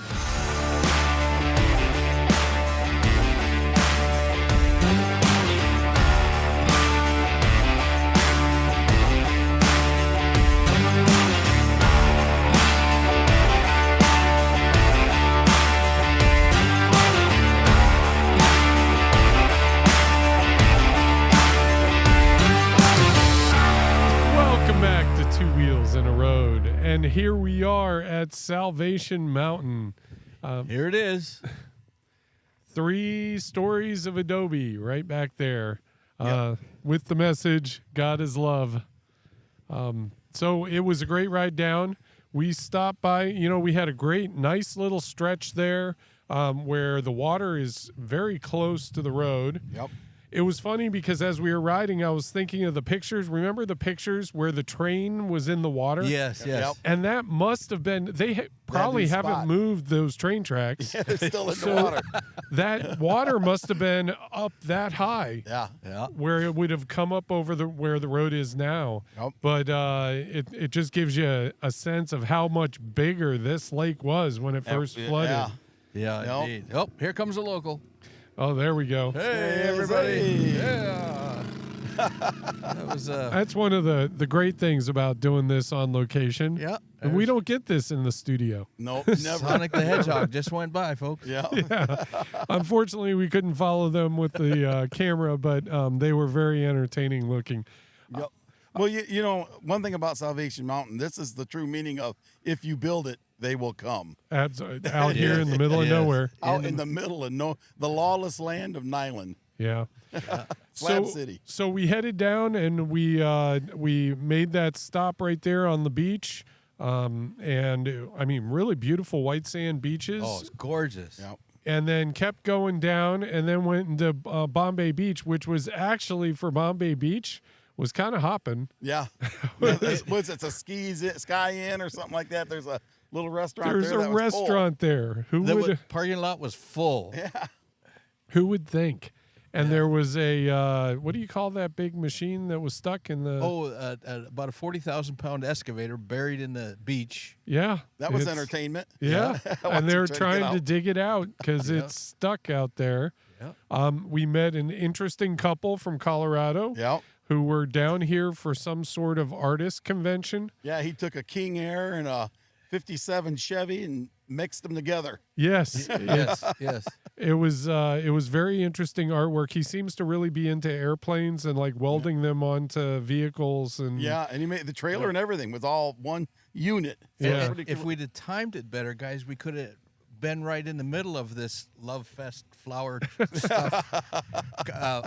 In a road, and here we are at Salvation Mountain. Here it is. 3 stories of adobe right back there, with the message "God is love." So it was a great ride down. We stopped by. We had a nice little stretch there where the water is very close to the road. Yep. It was funny because as we were riding, I was thinking of the pictures. Remember the pictures where the train was in the water? Yes. Yep. And that must have been, they probably haven't moved those train tracks. Yeah, they're still in the water. That water must have been up that high. Yeah. Where it would have come up over where the road is now. Yep. But it just gives you a sense of how much bigger this lake was when it first flooded. Yeah, indeed. Oh, here comes a local. Oh, there we go. Hey, everybody. Yeah. That was That's one of the great things about doing this on location. Yeah. And we don't get this in the studio. Nope, never. Sonic the Hedgehog just went by, folks. Yeah. Unfortunately, we couldn't follow them with the camera, but they were very entertaining looking. Yep. Well, one thing about Salvation Mountain, this is the true meaning of if you build it, they will come. Out here in the middle of nowhere. Out in the middle of the lawless land of Nyland. Yeah. Slab City. So we headed down and we made that stop right there on the beach. And I mean, really beautiful white sand beaches. Oh, it's gorgeous. Yep. And then kept going down and then went into Bombay Beach, which was actually for Bombay Beach was kind of hopping. Yeah. It's a Sky Inn or something like that. There's a little restaurant There's there. a restaurant there. The parking lot was full. Yeah. Who would think? And there was a, what do you call that big machine that was stuck in the... about a 40,000-pound excavator buried in the beach. Yeah. That was entertainment. Yeah. And they're trying to dig it out because it's stuck out there. Yeah. We met an interesting couple from Colorado. Yep. Who were down here for some sort of artist convention. Yeah, he took a King Air and a 57 Chevy and mixed them together. Yes. Yes. It was very interesting artwork. He seems to really be into airplanes and like welding them onto vehicles and and he made the trailer and everything was all one unit. So Yeah. If we'd have timed it better, guys, we could have been right in the middle of this Love Fest flower stuff,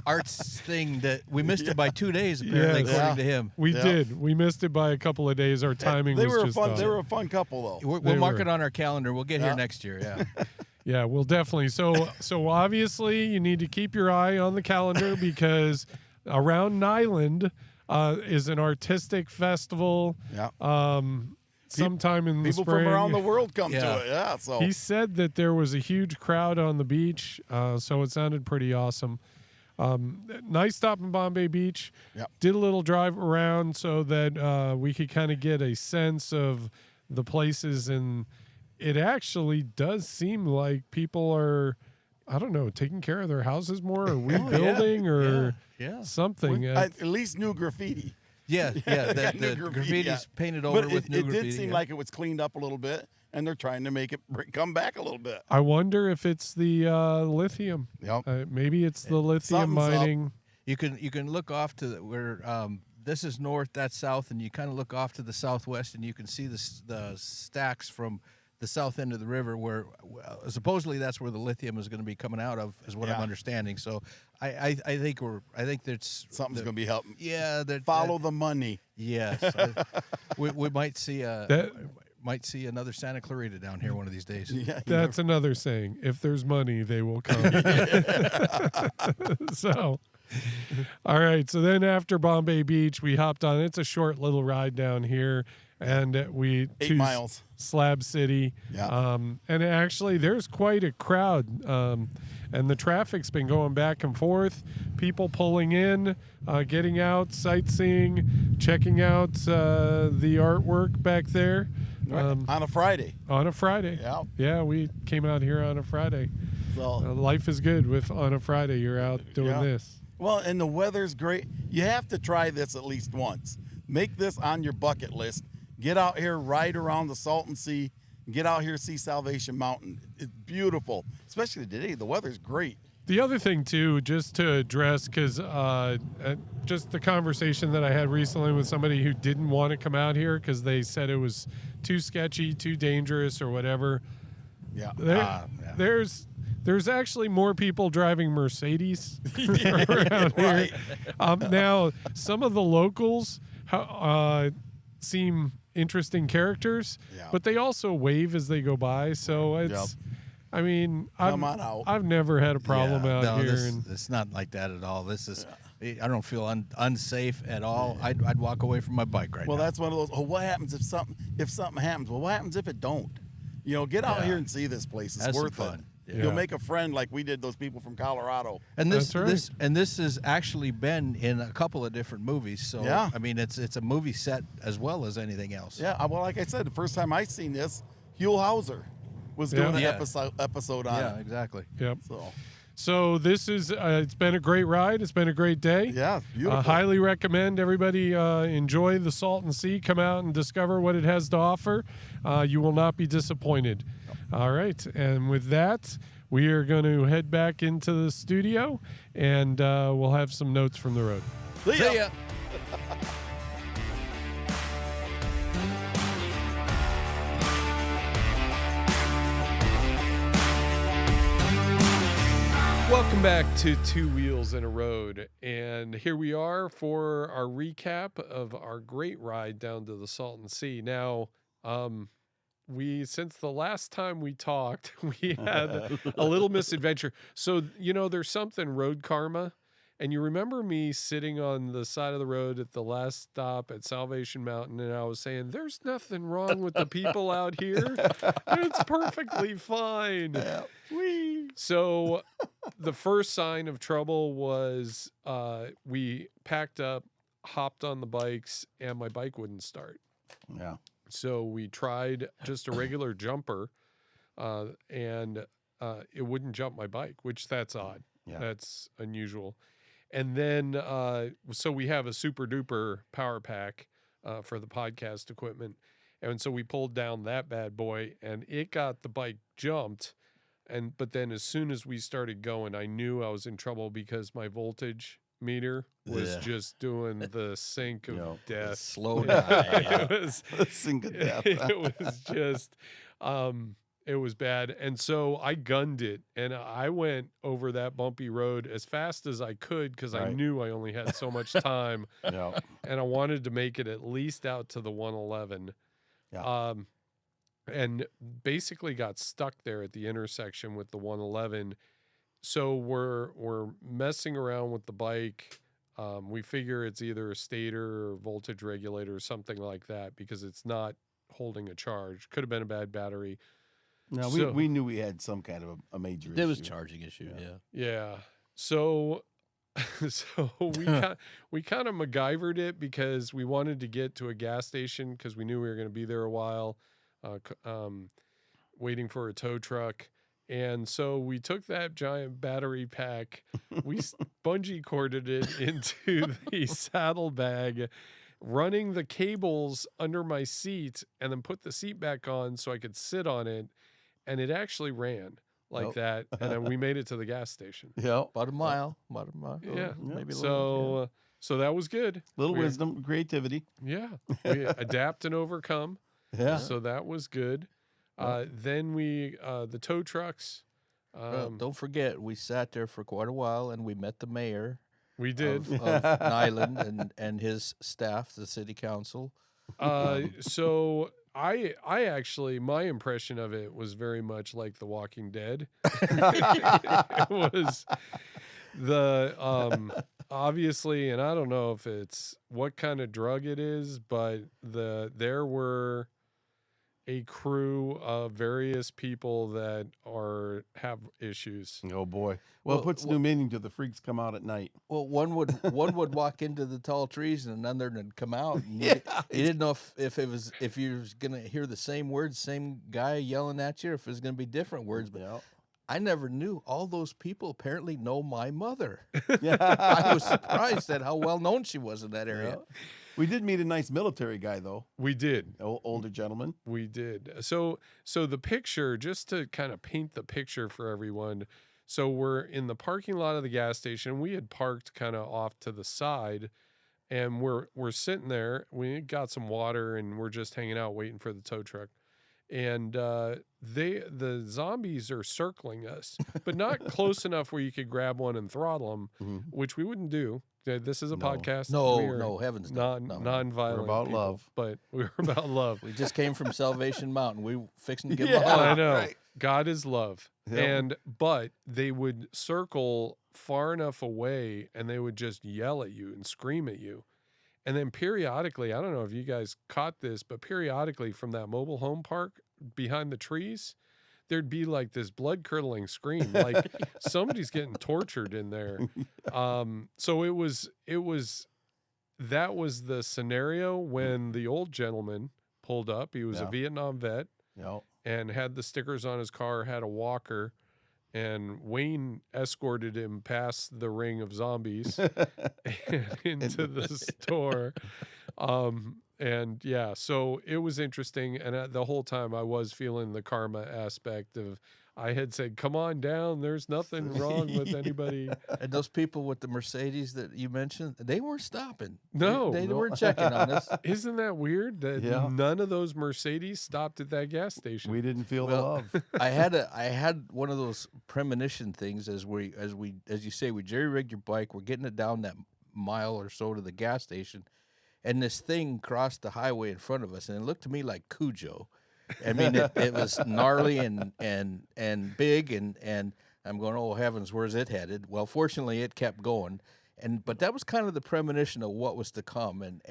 arts thing that we missed it by 2 days, apparently, according to him. We did. We missed it by a couple of days. Our timing was just off. They were a fun couple, though. We'll mark it on our calendar. We'll get here next year, yeah. Yeah, well, definitely. So obviously, you need to keep your eye on the calendar because around Nyland is an artistic festival. Yeah. Sometime in the People spring. from around the world come to it. Yeah. So he said that there was a huge crowd on the beach, so it sounded pretty awesome. Nice stop in Bombay Beach. Yep. Did a little drive around so that we could kind of get a sense of the places, and it actually does seem like people are, I don't know, taking care of their houses more, or rebuilding, or something. At least new graffiti. Yeah. The graffiti's painted over with new graffiti. It did seem like it was cleaned up a little bit, and they're trying to make it come back a little bit. I wonder if it's the lithium. Yep. Maybe it's the lithium mining. You can look off to where this is north, that's south, and you kind of look off to the southwest, and you can see the stacks from the south end of the river, where supposedly that's where the lithium is going to be coming out of, is what I'm understanding. So I think that's Something's going to be helping. Yeah, Follow the money. Yes, we might see another Santa Clarita down here one of these days. Yeah, That's another saying. If there's money, they will come. So, all right. So then after Bombay Beach, we hopped on. It's a short little ride down here. And we 8 miles. Slab City. Yeah. And actually, there's quite a crowd. And the traffic's been going back and forth. People pulling in, getting out, sightseeing, checking out the artwork back there. Right. On a Friday. On a Friday. Yeah. Yeah, we came out here on a Friday. So Life is good with on a Friday. You're out doing this. Well, and the weather's great. You have to try this at least once. Make this on your bucket list. Get out here, ride around the Salton Sea, and get out here, see Salvation Mountain. It's beautiful, especially today. The weather's great. The other thing, too, just to address, because just the conversation that I had recently with somebody who didn't want to come out here because they said it was too sketchy, too dangerous, or whatever. Yeah. There's actually more people driving Mercedes around Right. here. Now, some of the locals seem interesting characters, but they also wave as they go by. So it's, I mean, I've never had a problem out here. It's not like that at all. This is, I don't feel unsafe at all. I'd walk away from my bike right now. Well, that's one of those. Oh, what happens if something happens? Well, what happens if it don't? Get out here and see this place. It's That's worth fun. it. Yeah. You'll make a friend like we did those people from Colorado. And this That's right. this has actually been in a couple of different movies. So I mean, it's a movie set as well as anything else. Yeah. Well, like I said, the first time I seen this, Huell Hauser was doing an episode on Yeah, it. exactly. Yep. So So this is, it's been a great ride. It's been a great day. yeah, beautiful. Highly recommend everybody enjoy the Salton Sea. Come out and discover what it has to offer. You will not be disappointed. All right. And with that, we are going to head back into the studio, and we'll have some notes from the road. See ya. Welcome back to Two Wheels in a Road, and here we are for our recap of our great ride down to the Salton Sea. Now, since the last time we talked, we had a little misadventure. So, there's something road karma, and you remember me sitting on the side of the road at the last stop at Salvation Mountain, and I was saying, there's nothing wrong with the people out here. It's perfectly fine. Yeah. So the first sign of trouble was we packed up, hopped on the bikes, and my bike wouldn't start. Yeah. So we tried just a regular jumper, and it wouldn't jump my bike, which that's odd. Yeah. That's unusual. And then, so we have a super duper power pack for the podcast equipment. And so we pulled down that bad boy, and it got the bike jumped. But then as soon as we started going, I knew I was in trouble because my voltage meter was just doing the sink of death. Slow die. It was Sink of death. it was just it was bad. And so I gunned it, and I went over that bumpy road as fast as I could because I knew I only had so much time. Yeah. And I wanted to make it at least out to the 111. Yeah. And basically got stuck there at the intersection with the 111. So we're messing around with the bike. We figure it's either a stator or voltage regulator or something like that because it's not holding a charge. Could have been a bad battery. No, So- we knew we had some kind of a major issue. There was a charging issue. Yeah. Yeah. So we kind of MacGyvered it because we wanted to get to a gas station because we knew we were going to be there a while, waiting for a tow truck. And so we took that giant battery pack, we bungee corded it into the saddlebag, running the cables under my seat, and then put the seat back on so I could sit on it. And it actually ran like that. And then we made it to the gas station. Yeah. About a mile. Yeah. Maybe a little. So that was good. Little wisdom, creativity. Yeah. We adapt and overcome. Yeah. So that was good. Then we the tow trucks. Well, don't forget, we sat there for quite a while, and we met the mayor We did. of Nyland and his staff, the city council. So I actually, my impression of it was very much like The Walking Dead. It was the obviously, and I don't know if it's what kind of drug it is, but there were a crew of various people that have issues. Oh boy. Well, Well, it puts new meaning to the freaks come out at night. Well, one would walk into the tall trees, and another would come out. And Yeah. you didn't know if you was gonna hear the same words, same guy yelling at you, or if it was gonna be different words. But Yeah. I never knew all those people apparently know my mother. Yeah. I was surprised at how well known she was in that area. Yeah. We did meet a nice military guy though. We did. Older gentleman. We did. So the picture, just to kind of paint the picture for everyone. So we're in the parking lot of the gas station. We had parked kind of off to the side, and we're sitting there. We got some water, and we're just hanging out waiting for the tow truck. And the zombies are circling us, but not close enough where you could grab one and throttle them, Mhm. which we wouldn't do. This is a No. podcast. No, We are no, heavens no. No. non-violent. We're about people, love. but we're about love. We just came from Salvation Mountain. We fixing to give Yeah. them a hug. I know. right. God is love. Yep. But they would circle far enough away, and they would just yell at you and scream at you. And then periodically, I don't know if you guys caught this, but periodically from that mobile home park behind the trees, there'd be like this blood-curdling scream, like somebody's getting tortured in there. So that was the scenario when the old gentleman pulled up. He was a Yeah. Vietnam vet Yep. and had the stickers on his car, had a walker, and Wayne escorted him past the ring of zombies and into the store. And yeah, so it was interesting. And the whole time I was feeling the karma aspect of, I had said, come on down. There's nothing wrong with anybody. And those people with the Mercedes that you mentioned, they weren't stopping. No. They No. weren't checking on us. Isn't that weird that Yeah. none of those Mercedes stopped at that gas station? We didn't feel Well, the love. I had one of those premonition things as you say, we jerry rigged your bike. We're getting it down that mile or so to the gas station, and this thing crossed the highway in front of us, and it looked to me like Cujo. I mean, it was gnarly and big, and I'm going, oh heavens, where's it headed? Well, fortunately, it kept going, but that was kind of the premonition of what was to come, and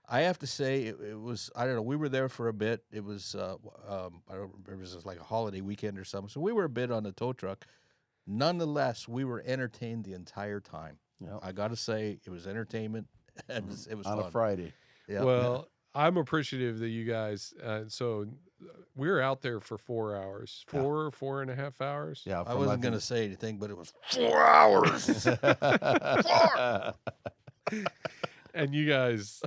I have to say it was, I don't know, we were there for a bit. It was I don't remember, it was just like a holiday weekend or something, so we were a bit on the tow truck. Nonetheless, we were entertained the entire time. Yep. I got to say, it was entertainment. It was On fun. a Friday. Yeah. Well, I'm appreciative that you guys. So we were out there for 4 hours, Yeah. 4.5 hours. Yeah. I wasn't going to say anything, but it was 4 hours. And you guys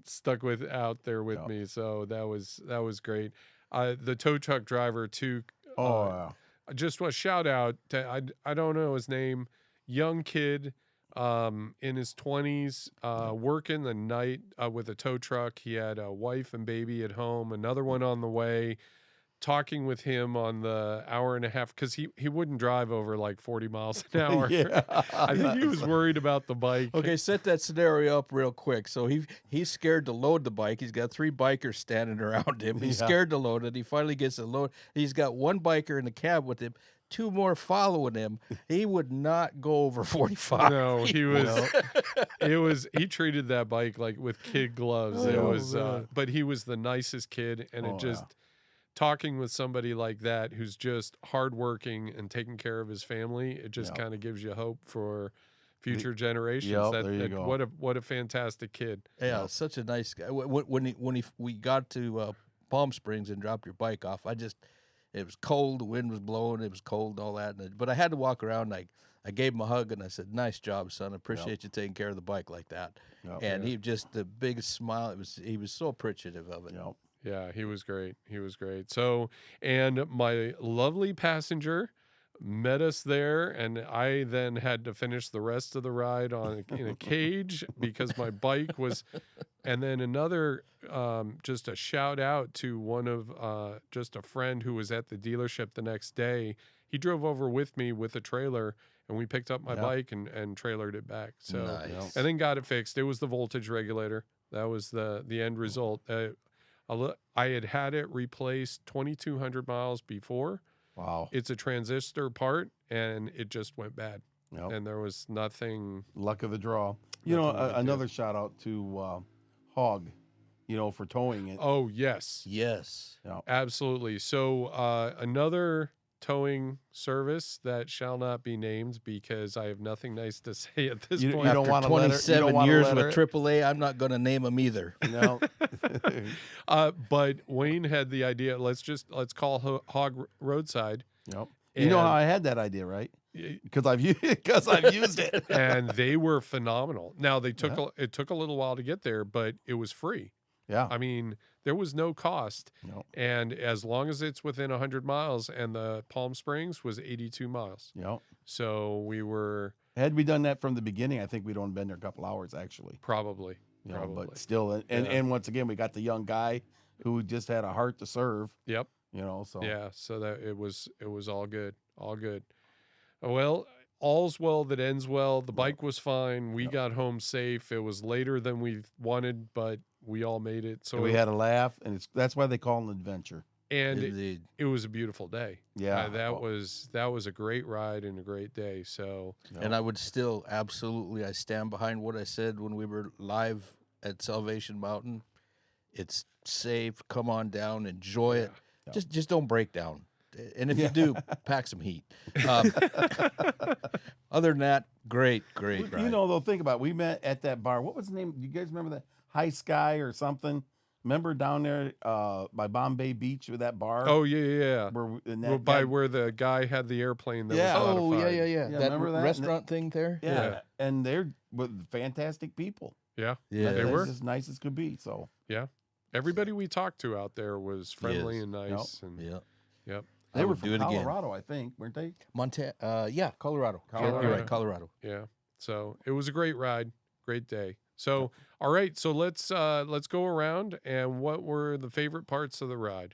stuck out there with Yeah. me, so that was great. The tow truck driver too. Oh, I just want to shout out to, I don't know his name, young kid, in his 20s, working the night with a tow truck. He had a wife and baby at home, another one on the way. Talking with him on the hour and a half, because he wouldn't drive over like 40 miles an hour. yeah. I think he was worried about the bike. Okay, set that scenario up real quick. So he's scared to load the bike. He's got 3 bikers standing around him. He's Yeah. scared to load it. He finally gets it loaded. He's got 1 biker in the cab with him, 2 more following him. He would not go over 45. No, he treated that bike like with kid gloves. It Oh, was, man. but he was the nicest kid, and Oh, it just talking with somebody like that who's just hardworking and taking care of his family. It just Yeah. kind of gives you hope for future generations. Yep, there you go. What a fantastic kid. Yeah, such a nice guy. We got to Palm Springs and dropped your bike off, it was cold, the wind was blowing, it was cold, all that. But I had to walk around. I gave him a hug and I said, "Nice job, son. I appreciate you taking care of the bike like that." Yep. And he just the biggest smile. He was so appreciative of it. Yep. Yeah, he was great. He was great. So, and my lovely passenger met us there, and I then had to finish the rest of the ride in a cage because my bike was. And then another, just a shout out to one of just a friend who was at the dealership the next day. He drove over with me with a trailer, and we picked up my bike and trailered it back. So Nice. and then got it fixed. It was the voltage regulator. That was the end result. I had it replaced 2,200 miles before. Wow. It's a transistor part, and it just went bad. Yep. And there was nothing. Luck of the draw. You know, Nothing we could do. another shout out to Hog, for towing it. Oh, yes. Yes. Absolutely. So another towing service that shall not be named because I have nothing nice to say at this You point. don't After want to let her. You 27 don't want years to let with her. AAA, I'm not going to name them either. No. But Wayne had the idea. Let's call Hog Roadside. Yep. You know And- how I had that idea, right? Because I've used it. And they were phenomenal. Now it took a little while to get there, but it was free. Yeah. I mean, there was no cost. Yep. And as long as it's within 100 miles, and the Palm Springs was 82 miles. Yep. So we were Had we done that from the beginning, I think we'd only been there a couple hours actually. probably. But still, and once again, we got the young guy who just had a heart to serve. Yep. So Yeah. So that it was all good. All good. Well, all's well that ends well. The bike was fine. We got home safe. It was later than we wanted, but we all made it. So and we had a laugh, and that's why they call it an adventure. and Indeed. it was a beautiful day. Yeah. That was a great ride and a great day. So And I would still absolutely, I stand behind what I said when we were live at Salvation Mountain. It's safe. Come on down, enjoy it. Yeah. Just don't break down. And if you do, pack some heat. Other than that, great ride. Though, think about it. We met at that bar. What was the name? Do you guys remember that? High Sky or something? Remember down there by Bombay Beach with that bar? oh yeah. Where Where the guy had the airplane that Yeah. was Oh, modified. yeah. That remember that? restaurant thing there? Yeah. And they're with fantastic people. Yeah. Yeah. They were. as nice as could be. So Everybody we talked to out there was friendly Yes. and nice. And Yeah. Yep. they I were would from do it again. Colorado, I think, weren't they? Montana. Yeah, Colorado. Yeah, Colorado. you're right, Colorado. Yeah. So it was a great ride, great day. So all right, so let's go around, and what were the favorite parts of the ride?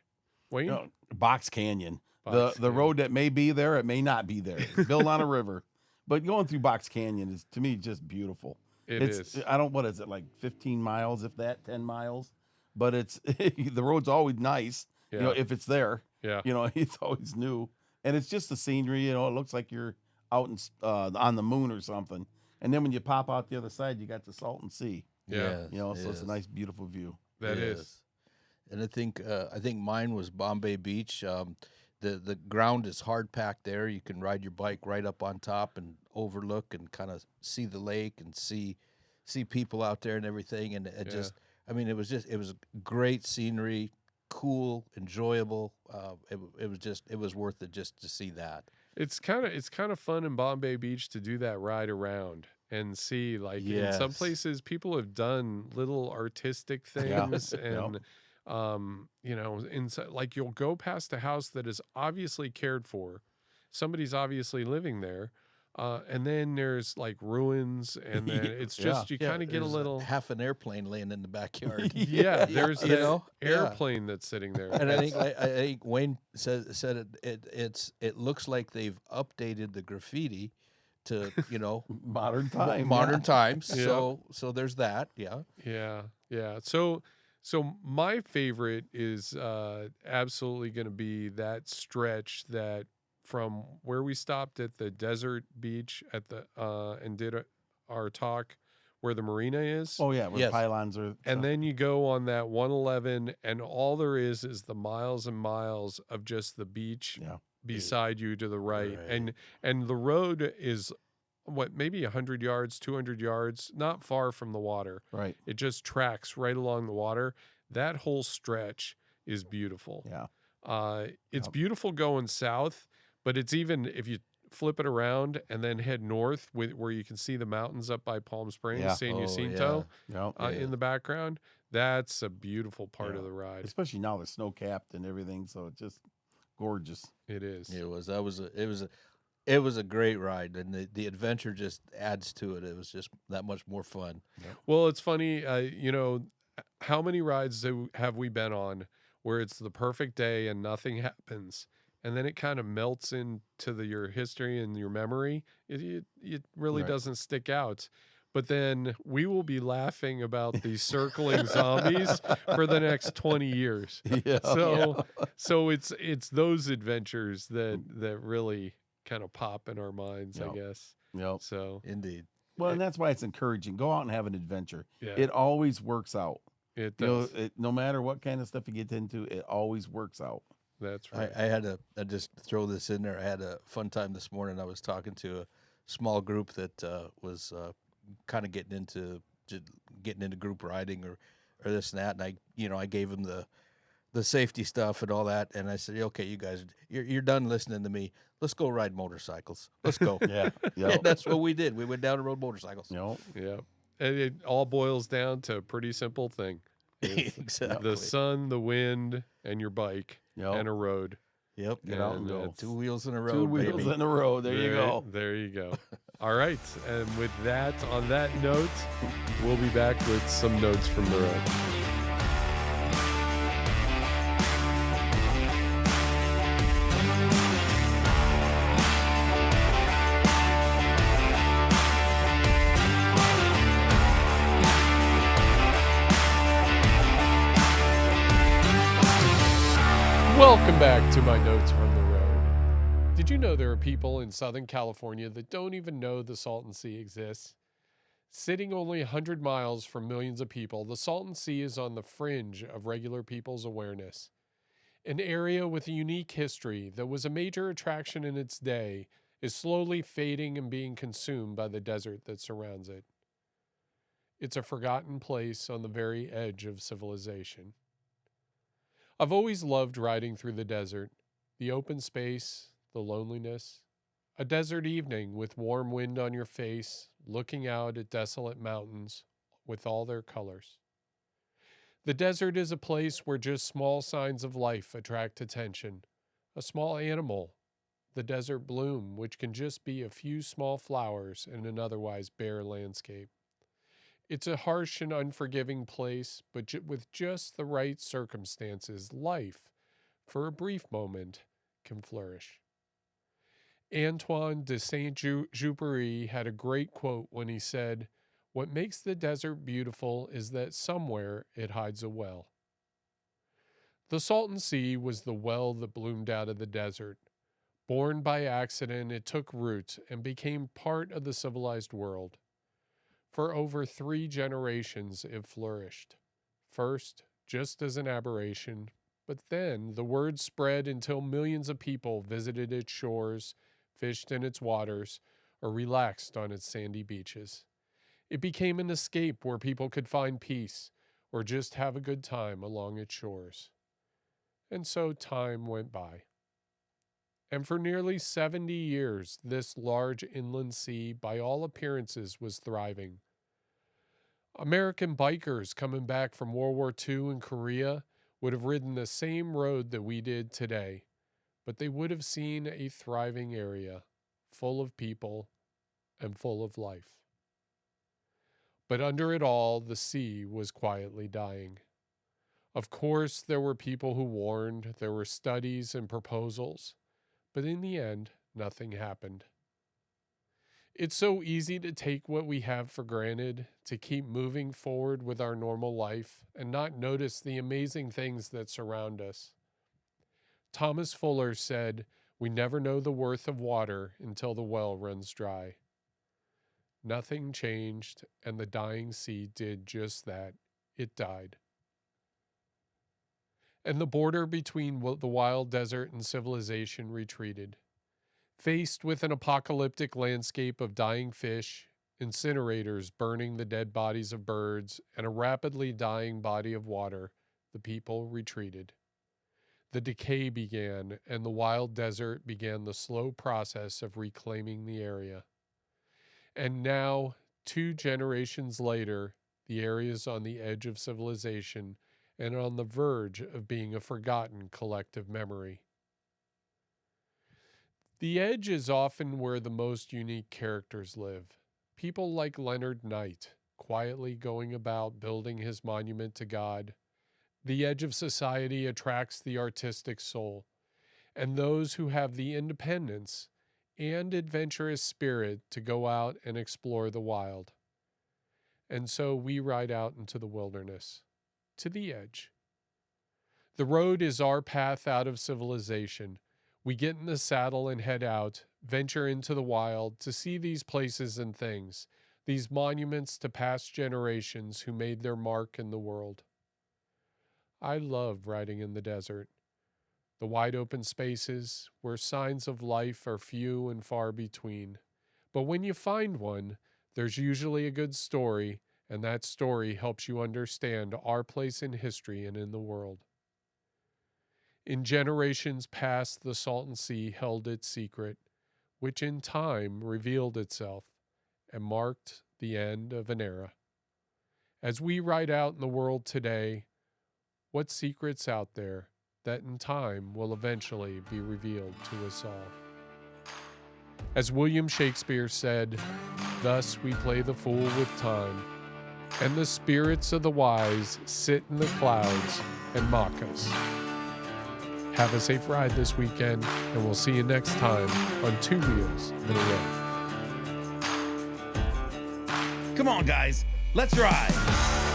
Wayne? No, Box Canyon. Box the Canyon. road that may be there, it may not be there. It's built on a river. But going through Box Canyon is, to me, just beautiful. It's what is it, like 15 miles, if that, 10 miles? But it's the road's always nice, Yeah. if it's there. Yeah. It's always new. And it's just the scenery, it looks like you're out on the moon or something. And then when you pop out the other side, you got the Salton Sea. Yeah. Yes, So it's a yes. nice, beautiful view. That is. Yes. And I think mine was Bombay Beach. The ground is hard packed there. You can ride your bike right up on top and overlook and kind of see the lake and see people out there and everything. And it it was great scenery, cool, enjoyable. It was worth it just to see that. It's kind of fun in Bombay Beach to do that ride around and see, like, in some Yes. places people have done little artistic things and like you'll go past a house that is obviously cared for. Somebody's obviously living there. And then there's like ruins, and then it's just you kind of get a there's little half an airplane laying in the backyard. yeah. There's You that know? Yeah. airplane that's sitting there. And I think Wayne said it looks like they've updated the graffiti to Modern time. modern times. Yeah. So there's that. Yeah. Yeah. So my favorite is absolutely going to be that stretch that from where we stopped at the desert beach at the and did our talk where the marina is. Oh, yeah, where Yes. pylons are. And then you go on that 111, and all there is the miles and miles of just the beach Yeah. beside you to the right. Right. And the road is maybe 100 yards, 200 yards, not far from the water. Right. It just tracks right along the water. That whole stretch is beautiful. Yeah. It's Yep. beautiful going south, but it's even if you flip it around and then head north where you can see the mountains up by Palm Springs, Yeah. San Oh, Jacinto Yeah. in the background. That's a beautiful part of the ride. Especially now they're snow capped and everything, so it's just gorgeous. It is. It was It was a great ride, and the adventure just adds to it. It was just that much more fun. Well, it's funny, how many rides have we been on where it's the perfect day and nothing happens, and then it kind of melts into your history and your memory. It really Right. doesn't stick out. But then we will be laughing about these circling zombies for the next 20 years. Yeah. So it's those adventures that really kind of pop in our minds, I Yep. guess. Yep. So Indeed. Well, and that's why it's encouraging. Go out and have an adventure. yeah, It always works out. it You know, does. no matter what kind of stuff you get into, it always works out. That's I, right. I had a I just throw this in there. I had a fun time this morning. I was talking to a small group that was kind of getting into group riding or this and that, and I gave them the safety stuff and all that, and I said, okay, you guys, you're done listening to me. Let's go ride motorcycles. Let's go. Yeah. And Yep. that's what we did. We went down and rode motorcycles. Yep. Yeah. And it all boils down to a pretty simple thing. It's Exactly. the sun, the wind, and your bike Yep. and a road. Yep. Get out and And go. it's- 2 wheels in a road, Two wheels baby. in a row. There you go. There you go. All right. And with that, on that note, we'll be back with some notes from the road. Welcome back to my notes from the road. Did you know there are people in Southern California that don't even know the Salton Sea exists? Sitting only 100 miles from millions of people, the Salton Sea is on the fringe of regular people's awareness. An area with a unique history that was a major attraction in its day is slowly fading and being consumed by the desert that surrounds it. It's a forgotten place on the very edge of civilization. I've always loved riding through the desert, the open space, the loneliness. A desert evening with warm wind on your face, looking out at desolate mountains with all their colors. The desert is a place where just small signs of life attract attention. A small animal, the desert bloom, which can just be a few small flowers in an otherwise bare landscape. It's a harsh and unforgiving place, but with just the right circumstances, life, for a brief moment, can flourish. Antoine de Saint-Exupéry had a great quote when he said, "What makes the desert beautiful is that somewhere it hides a well." The Salton Sea was the well that bloomed out of the desert. Born by accident, it took root and became part of the civilized world. For over 3 generations, it flourished. First, just as an aberration, but then the word spread until millions of people visited its shores, fished in its waters, or relaxed on its sandy beaches. It became an escape where people could find peace or just have a good time along its shores. And so time went by. And for nearly 70 years, this large inland sea, by all appearances, was thriving. American bikers coming back from World War II in Korea would have ridden the same road that we did today, but they would have seen a thriving area, full of people and full of life. But under it all, the sea was quietly dying. Of course, there were people who warned, there were studies and proposals, but in the end, nothing happened. It's so easy to take what we have for granted, to keep moving forward with our normal life, and not notice the amazing things that surround us. Thomas Fuller said, "We never know the worth of water until the well runs dry." Nothing changed, and the dying sea did just that. It died. And the border between the wild desert and civilization retreated. Faced with an apocalyptic landscape of dying fish, incinerators burning the dead bodies of birds, and a rapidly dying body of water, the people retreated. The decay began, and the wild desert began the slow process of reclaiming the area. And now, 2 generations later, the area is on the edge of civilization and on the verge of being a forgotten collective memory. The edge is often where the most unique characters live. People like Leonard Knight, quietly going about building his monument to God. The edge of society attracts the artistic soul, and those who have the independence and adventurous spirit to go out and explore the wild. And so we ride out into the wilderness, to the edge. The road is our path out of civilization. We get in the saddle and head out, venture into the wild to see these places and things, these monuments to past generations who made their mark in the world. I love riding in the desert. The wide open spaces where signs of life are few and far between. But when you find one, there's usually a good story, and that story helps you understand our place in history and in the world. In generations past, the Salton Sea held its secret, which in time revealed itself and marked the end of an era. As we ride out in the world today, what secret's out there that in time will eventually be revealed to us all? As William Shakespeare said, "Thus we play the fool with time, and the spirits of the wise sit in the clouds and mock us." Have a safe ride this weekend, and we'll see you next time on Two Wheels in a Row. Come on, guys, let's ride.